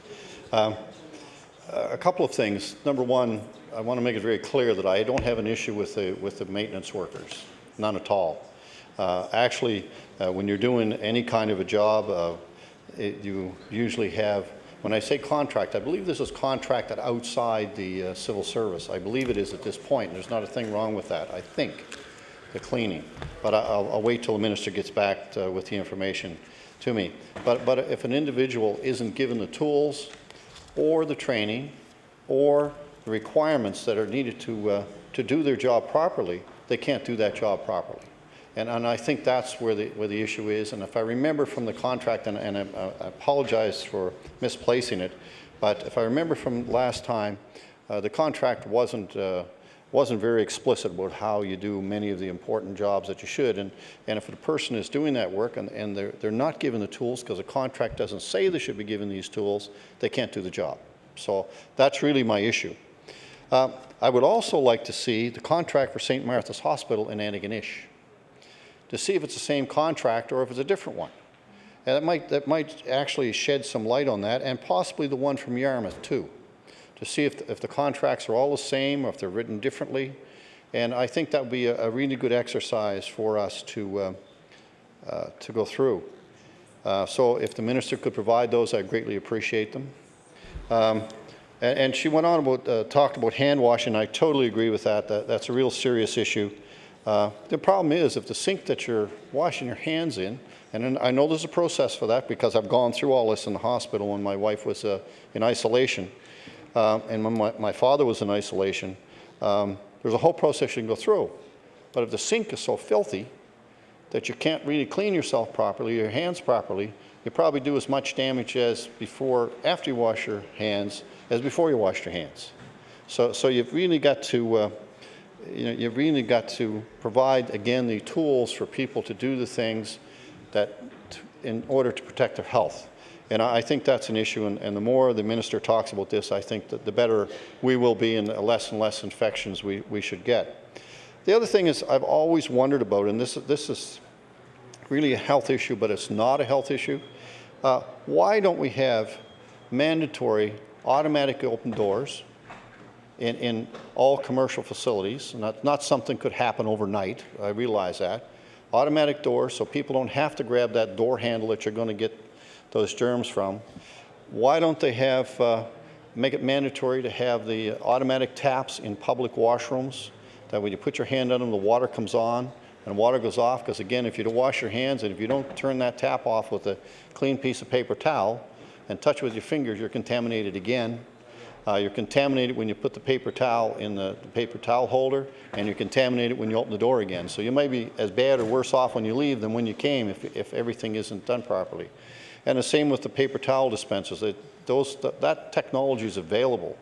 A couple of things. Number one, I want to make it very clear that I don't have an issue with the maintenance workers, none at all. Actually, when you're doing any kind of a job, you usually have, when I say contract, I believe this is contracted outside the civil service. I believe it is at this point. There's not a thing wrong with that, I think, the cleaning. But I'll wait till the Minister gets back with the information to me. But if an individual isn't given the tools or the training or the requirements that are needed to do their job properly, they can't do that job properly. And I think that's where the issue is. And if I remember from the contract, and I apologize for misplacing it, but if I remember from last time, The contract wasn't very explicit about how you do many of the important jobs that you should. And if a person is doing that work and they're not given the tools because the contract doesn't say they should be given these tools, they can't do the job. So that's really my issue. I would also like to see the contract for St. Martha's Hospital in Antigonish to see if it's the same contract or if it's a different one. And that might actually shed some light on that, and possibly the one from Yarmouth too, to see if the contracts are all the same or if they're written differently. And I think that would be a really good exercise for us to go through. So if the minister could provide those, I'd greatly appreciate them. And she went on about, talked about hand washing. I totally agree with that. That's a real serious issue. The problem is if the sink that you're washing your hands in, and I know there's a process for that because I've gone through all this in the hospital when my wife was in isolation, and when my father was in isolation, there's a whole process you can go through. But if the sink is so filthy that you can't really clean yourself properly, your hands properly, you probably do as much damage as after you wash your hands, as before you washed your hands. So you've really got to, you've really got to provide, again, the tools for people to do the things that, in order to protect their health. And I think that's an issue, and the more the minister talks about this, I think that the better we will be and less infections we should get. The other thing is I've always wondered about, and this is really a health issue, but it's not a health issue. Why don't we have mandatory automatic open doors in all commercial facilities? And that's not something could happen overnight, I realize that. Automatic doors so people don't have to grab that door handle that you're going to get those germs from. Why don't they make it mandatory to have the automatic taps in public washrooms, that when you put your hand on them, the water comes on and water goes off? Because again, if you don't wash your hands and if you don't turn that tap off with a clean piece of paper towel and touch it with your fingers, you're contaminated again. You're contaminated when you put the paper towel in the paper towel holder, and you're contaminated when you open the door again. So you may be as bad or worse off when you leave than when you came if everything isn't done properly. And the same with the paper towel dispensers. That technology is available,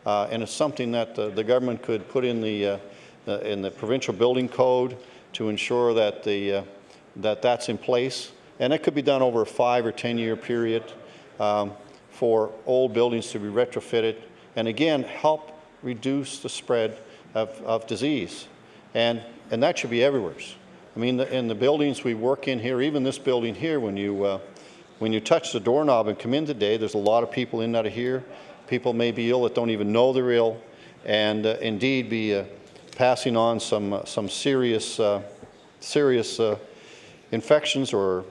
and it's something that the government could put in the provincial building code to ensure that that's in place. And it could be done over a 5 or 10 year period for old buildings to be retrofitted, and again help reduce the spread of disease. And that should be everywhere. I mean, in the buildings we work in here, even this building here, when you touch the doorknob and come in today, there's a lot of people in out of here. People may be ill that don't even know they're ill, and indeed be passing on some serious infections or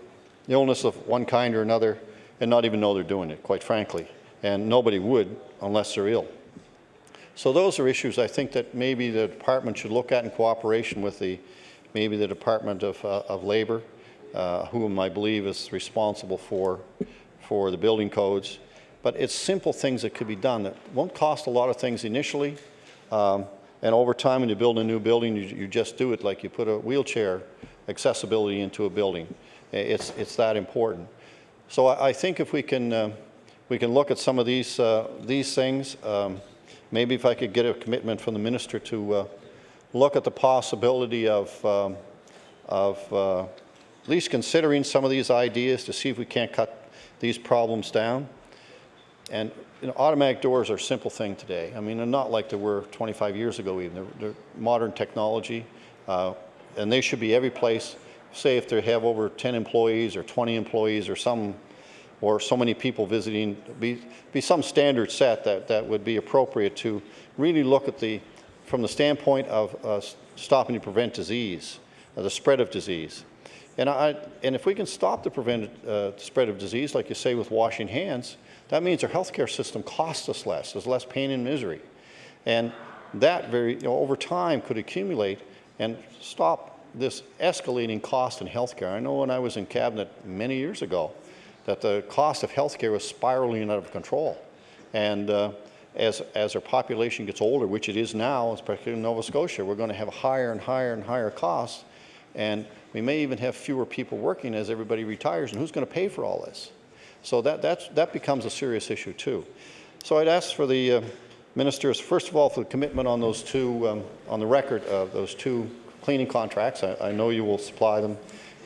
illness of one kind or another, and not even know they're doing it, quite frankly. And nobody would unless they're ill. So those are issues I think that maybe the department should look at in cooperation with maybe the Department of Labor, whom I believe is responsible for the building codes. But it's simple things that could be done that won't cost a lot of things initially. And over time, when you build a new building, you just do it like you put a wheelchair accessibility into a building. It's that important. So I think if we can look at some of these things, maybe if I could get a commitment from the minister to look at the possibility of at least considering some of these ideas to see if we can't cut these problems down. And automatic doors are a simple thing today. I mean, they're not like they were 25 years ago even. They're modern technology, and they should be every place. Say if they have over 10 employees or 20 employees or so many people visiting, be some standard set that would be appropriate to really look at from the standpoint of stopping to prevent disease, the spread of disease. And if we can stop the spread of disease, like you say with washing hands, that means our healthcare system costs us less. There's less pain and misery. And that over time could accumulate and stop this escalating cost in healthcare. I know when I was in cabinet many years ago that the cost of healthcare was spiraling out of control. And as our population gets older, which it is now, especially in Nova Scotia, we're going to have higher and higher and higher costs. And we may even have fewer people working as everybody retires. And who's going to pay for all this? So that becomes a serious issue too. So I'd ask for the ministers, first of all, for the commitment on those two, on the record of those two cleaning contracts. I know you will supply them,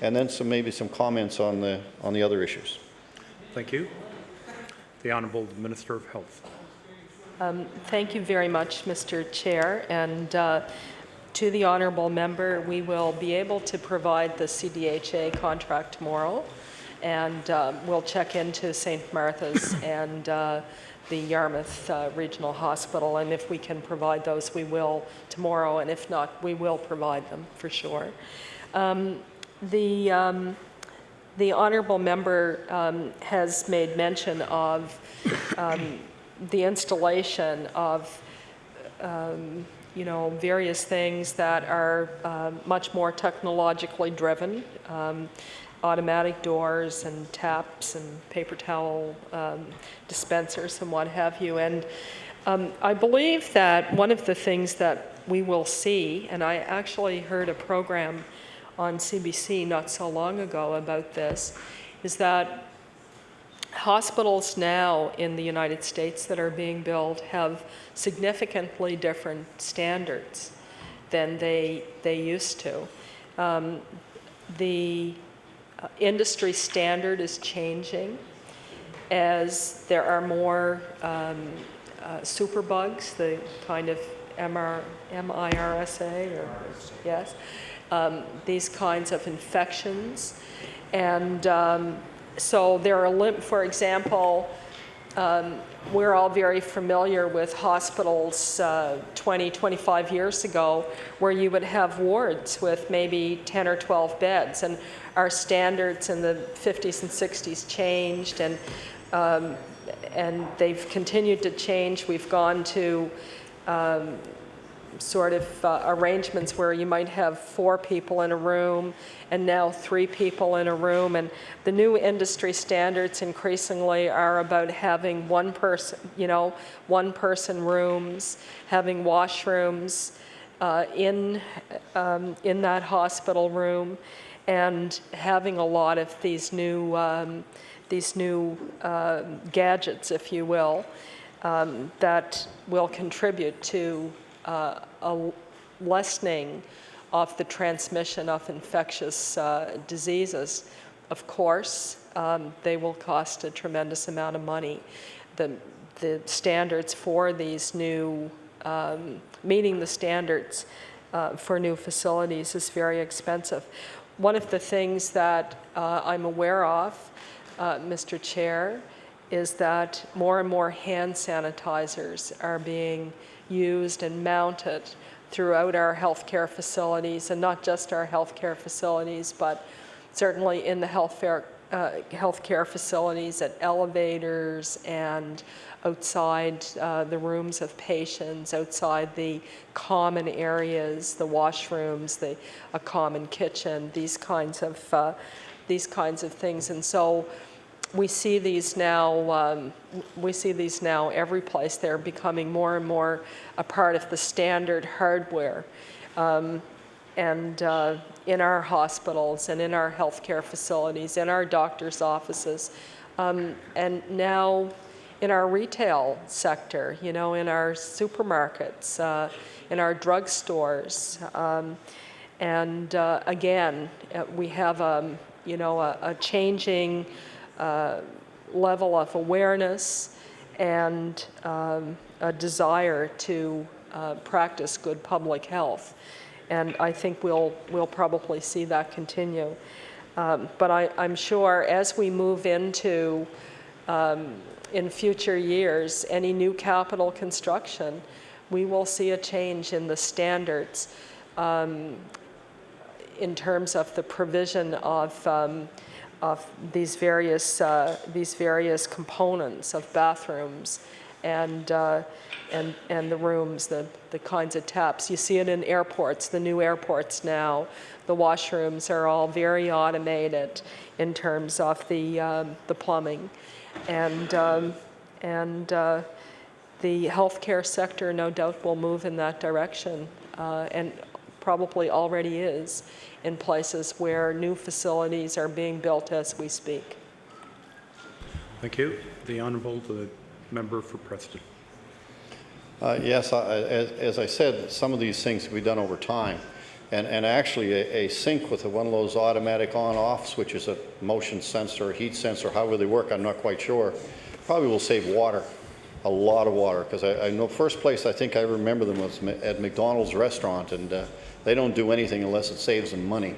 and then maybe some comments on the other issues. Thank you. The Honourable Minister of Health. Thank you very much, Mr. Chair, and to the honourable member, we will be able to provide the CDHA contract tomorrow, and we'll check into St. Martha's and the Yarmouth Regional Hospital, and if we can provide those, we will tomorrow, and if not, we will provide them for sure. The honourable member has made mention of the installation of various things that are much more technologically driven, automatic doors and taps and paper towel dispensers and what have you. And I believe that one of the things that we will see, and I actually heard a program on CBC not so long ago about this, is that hospitals now in the United States that are being built have significantly different standards than they used to. The industry standard is changing as there are more superbugs, the kind of MIRSA, or yes, these kinds of infections. And so there are, for example, we're all very familiar with hospitals 20, 25 years ago where you would have wards with maybe 10 or 12 beds, and our standards in the 50s and 60s changed, and they've continued to change. We've gone to sort of arrangements where you might have 4 people in a room and now 3 people in a room, and the new industry standards increasingly are about having one person rooms, having washrooms in that hospital room, and having a lot of these new gadgets, if you will, that will contribute to a lessening of the transmission of infectious diseases. Of course, they will cost a tremendous amount of money. The standards for these new, meeting the standards for new facilities is very expensive. One of the things that I'm aware of, Mr. Chair, is that more and more hand sanitizers are being used and mounted throughout our healthcare facilities, and not just our healthcare facilities, but certainly in the healthcare facilities, at elevators and outside the rooms of patients, outside the common areas, the washrooms, a common kitchen, these kinds of things. And so we see these now. Every place. They're becoming more and more a part of the standard hardware, and in our hospitals and in our healthcare facilities, in our doctors' offices, and now in our retail sector. In our supermarkets, in our drugstores, and again, we have a changing level of awareness and a desire to practice good public health, and I think we'll probably see that continue. But I'm sure as we move into in future years, any new capital construction, we will see a change in the standards in terms of the provision of these various components of bathrooms and the rooms, the kinds of taps. You see it in airports, the new airports now. The washrooms are all very automated in terms of the plumbing, and the healthcare sector, no doubt, will move in that direction, and probably already is in places where new facilities are being built as we speak. Thank you. The Honourable, the member for Preston. Yes, as I said, some of these things can be done over time. And actually, a sink with one of those automatic on-off switches, a motion sensor, or heat sensor, however they work, I'm not quite sure, probably will save water, a lot of water. Because I know first place I think I remember them was at McDonald's restaurant, and they don't do anything unless it saves them money,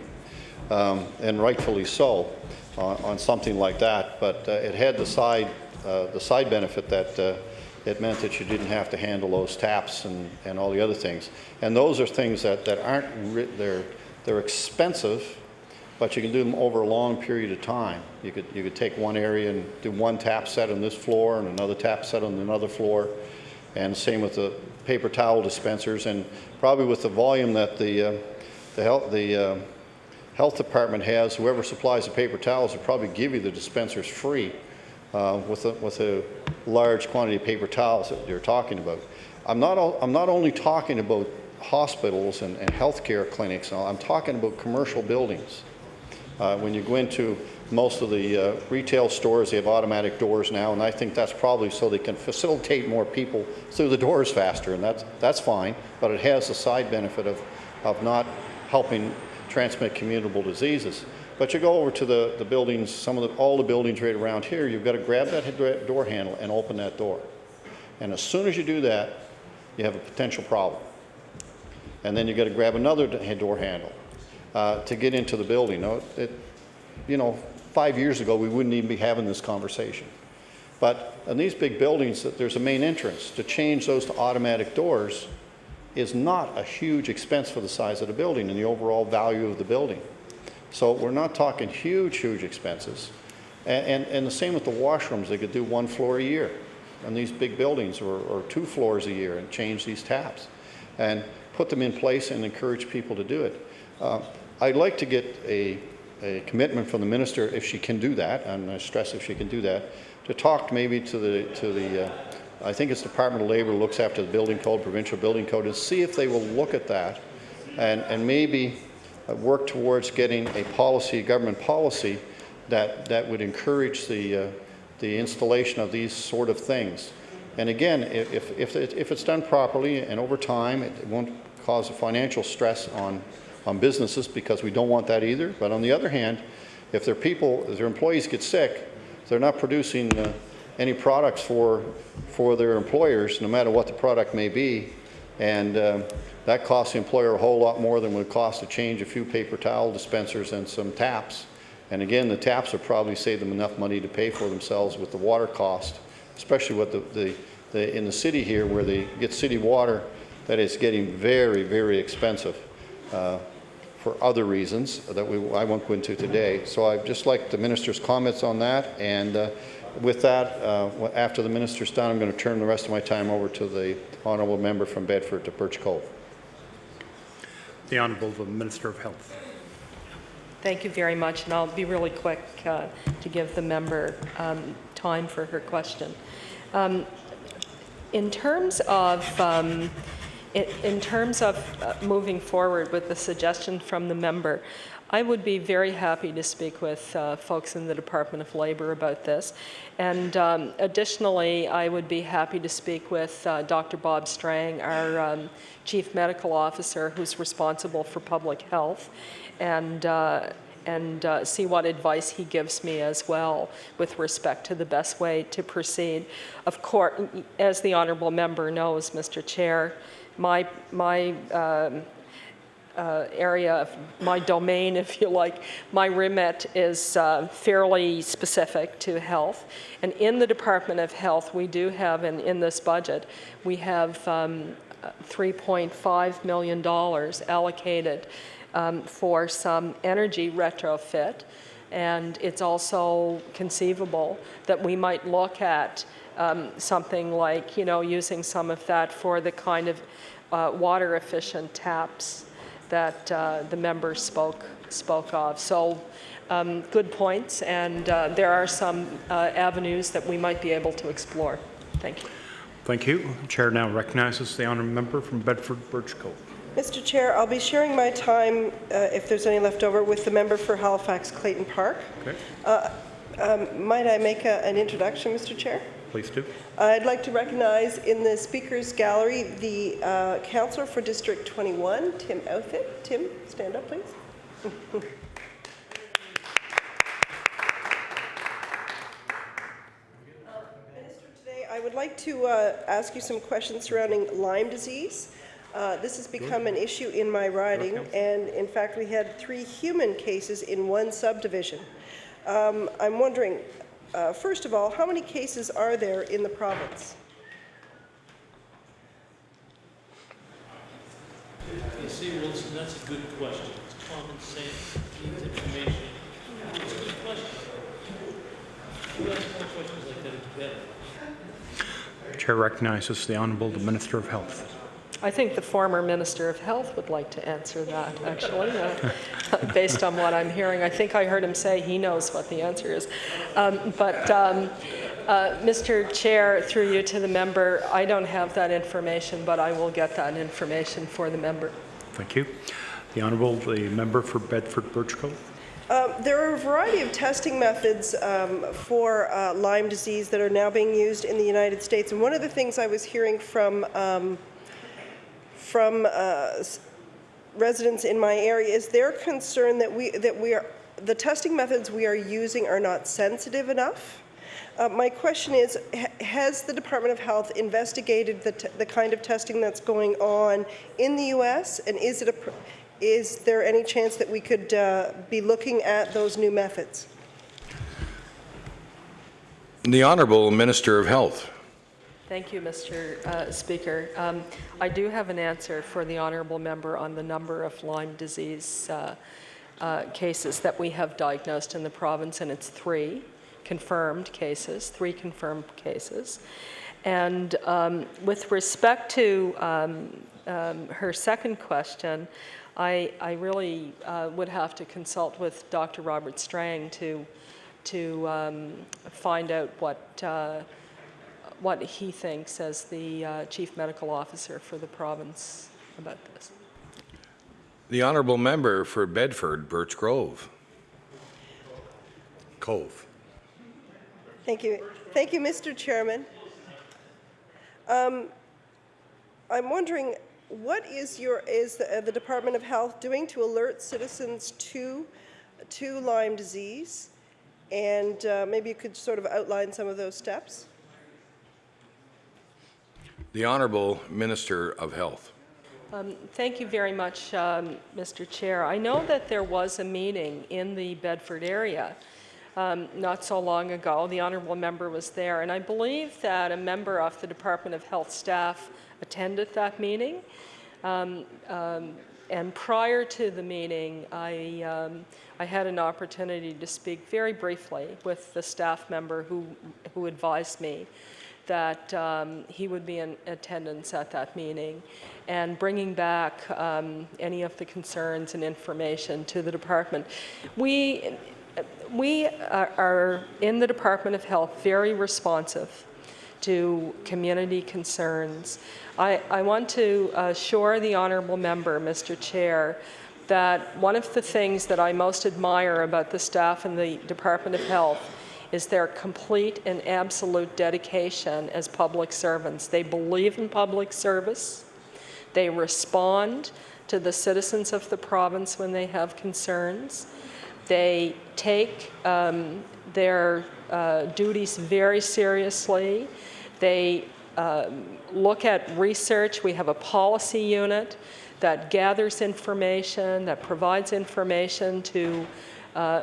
and rightfully so on something like that. But it had the side benefit that it meant that you didn't have to handle those taps and all the other things. And those are things that aren't, they're expensive, but you can do them over a long period of time. You could take one area and do one tap set on this floor and another tap set on another floor, and same with the paper towel dispensers, and probably with the volume that the health department has, whoever supplies the paper towels will probably give you the dispensers free. With a large quantity of paper towels that you're talking about. I'm not only talking about hospitals and healthcare clinics. I'm talking about commercial buildings. When you go into most of the retail stores, they have automatic doors now, and I think that's probably so they can facilitate more people through the doors faster, and that's fine. But it has the side benefit of not helping transmit communicable diseases. But you go over to the buildings, all the buildings right around here, you've got to grab that door handle and open that door. And as soon as you do that, you have a potential problem. And then you've got to grab another door handle to get into the building. Now, 5 years ago, we wouldn't even be having this conversation. But in these big buildings, there's a main entrance. To change those to automatic doors is not a huge expense for the size of the building and the overall value of the building. So we're not talking huge expenses. And the same with the washrooms. They could do one floor a year on these big buildings, or 2 floors a year, and change these taps and put them in place and encourage people to do it. I'd like to get a commitment from the minister, if she can do that, and I stress if she can do that, to talk maybe to the I think it's Department of Labor looks after the building code, provincial building code, and see if they will look at that and maybe work towards getting a policy, government policy, that would encourage the installation of these sort of things. And again, if it's done properly and over time, it won't cause a financial stress on businesses, because we don't want that either. But on the other hand, if their employees get sick, they're not producing any products for their employers, no matter what the product may be, and that costs the employer a whole lot more than it would cost to change a few paper towel dispensers and some taps. And again, the taps would probably save them enough money to pay for themselves with the water cost, especially with in the city here, where they get city water, that is getting very expensive for other reasons that I won't go into today. So I'd just like the minister's comments on that, and with that, after the minister's done, I'm going to turn the rest of my time over to the honourable member from Bedford to Birch Cove. The Honourable Minister of Health. Thank you very much, and I'll be really quick to give the member time for her question. In terms of moving forward with the suggestion from the member, I would be very happy to speak with folks in the Department of Labor about this. And additionally, I would be happy to speak with Dr. Bob Strang, our Chief Medical Officer, who's responsible for public health, and see what advice he gives me as well with respect to the best way to proceed. Of course, as the honourable member knows, Mr. Chair, my area of my domain, if you like, my remit is fairly specific to health. And in the Department of Health, we do have, and in this budget, we have $3.5 million allocated for some energy retrofit. And it's also conceivable that we might look at something like, using some of that for the kind of water efficient taps that the members spoke of. So good points, and there are some avenues that we might be able to explore. Thank you. Thank you. The Chair now recognizes the honourable member from Bedford Birch Cove. Mr. Chair, I'll be sharing my time, if there's any left over, with the member for Halifax Clayton Park. Okay. Might I make an introduction, Mr. Chair? Please do. I'd like to recognize in the speakers gallery the councillor for District 21, Tim Outfit. Tim, stand up, please. Minister, today I would like to ask you some questions surrounding Lyme disease. This has become an issue in my riding, and in fact we had 3 human cases in one subdivision. I'm wondering, first of all, how many cases are there in the province? You see, Wilson, that's a good question. It's common sense, needs information. It's a good question. You ask more questions like that, it's better. Chair recognizes the Honourable the Minister of Health. I think the former Minister of Health would like to answer that, actually, based on what I'm hearing. I think I heard him say he knows what the answer is. Mr. Chair, through you to the member, I don't have that information, but I will get that information for the member. Thank you. The Honourable the Member for Bedford Birch Cove. There are a variety of testing methods for Lyme disease that are now being used in the United States. And one of the things I was hearing from residents in my area is their concern that the testing methods we are using are not sensitive enough. My question is, has the Department of Health investigated the kind of testing that's going on in the U.S., and is there any chance that we could be looking at those new methods? The Honourable Minister of Health. Thank you, Mr. Speaker. I do have an answer for the honourable member on the number of Lyme disease cases that we have diagnosed in the province, and it's 3 confirmed cases, 3 confirmed cases. And with respect to her second question, I really would have to consult with Dr. Robert Strang to find out what he thinks as the Chief Medical Officer for the province about this. The Honourable Member for Bedford Birch Grove. Cove. Thank you. Thank you, Mr. Chairman. I'm wondering, what is the Department of Health doing to alert citizens to Lyme disease? And maybe you could sort of outline some of those steps. The Honourable Minister of Health. Thank you very much, Mr. Chair. I know that there was a meeting in the Bedford area not so long ago. The honourable member was there, and I believe that a member of the Department of Health staff attended that meeting. And prior to the meeting, I had an opportunity to speak very briefly with the staff member who advised me that he would be in attendance at that meeting and bringing back any of the concerns and information to the department. We are in the Department of Health very responsive to community concerns. I want to assure the honourable member, Mr. Chair, that one of the things that I most admire about the staff in the Department of Health is their complete and absolute dedication as public servants. They believe in public service. They respond to the citizens of the province when they have concerns. They take their duties very seriously. They look at research. We have a policy unit that gathers information, that provides information to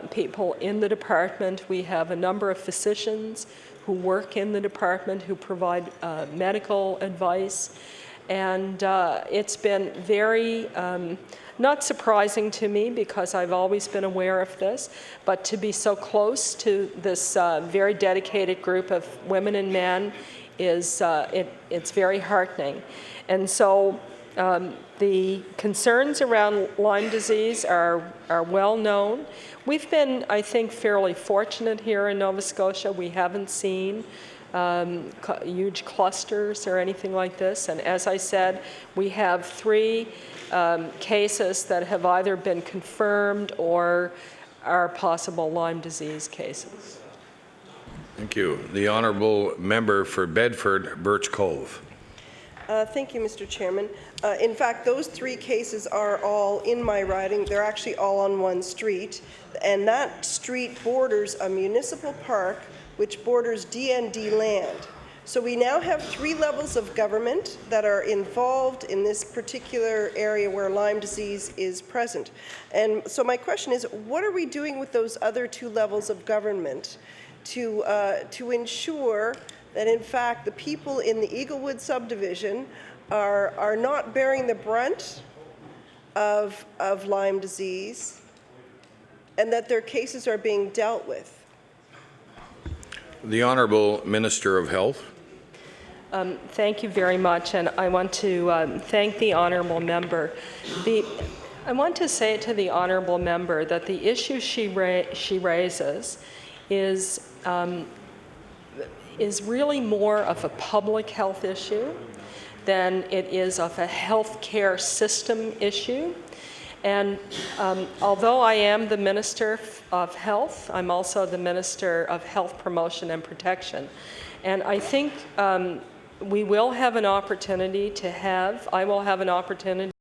people in the department. We have a number of physicians who work in the department who provide medical advice. And it's been very, not surprising to me because I've always been aware of this, but to be so close to this very dedicated group of women and men is, it's very heartening. And so the concerns around Lyme disease are well known. We've been, I think, fairly fortunate here in Nova Scotia. We haven't seen huge clusters or anything like this. And as I said, we have 3 cases that have either been confirmed or are possible Lyme disease cases. Thank you. The honourable member for Bedford Birch Cove. Thank you, Mr. Chairman. In fact, those 3 cases are all in my riding. They're actually all on one street, and that street borders a municipal park which borders DND land. So we now have 3 levels of government that are involved in this particular area where Lyme disease is present. And so my question is, what are we doing with those other 2 levels of government to ensure that in fact the people in the Eaglewood subdivision are not bearing the brunt of Lyme disease and that their cases are being dealt with? The Honourable Minister of Health. Thank you very much, and I want to thank the honourable member. I want to say to the honourable member that the issue she raises is really more of a public health issue than it is of a healthcare system issue. And although I am the Minister of Health, I'm also the Minister of Health Promotion and Protection. And I think we will have an opportunity I will have an opportunity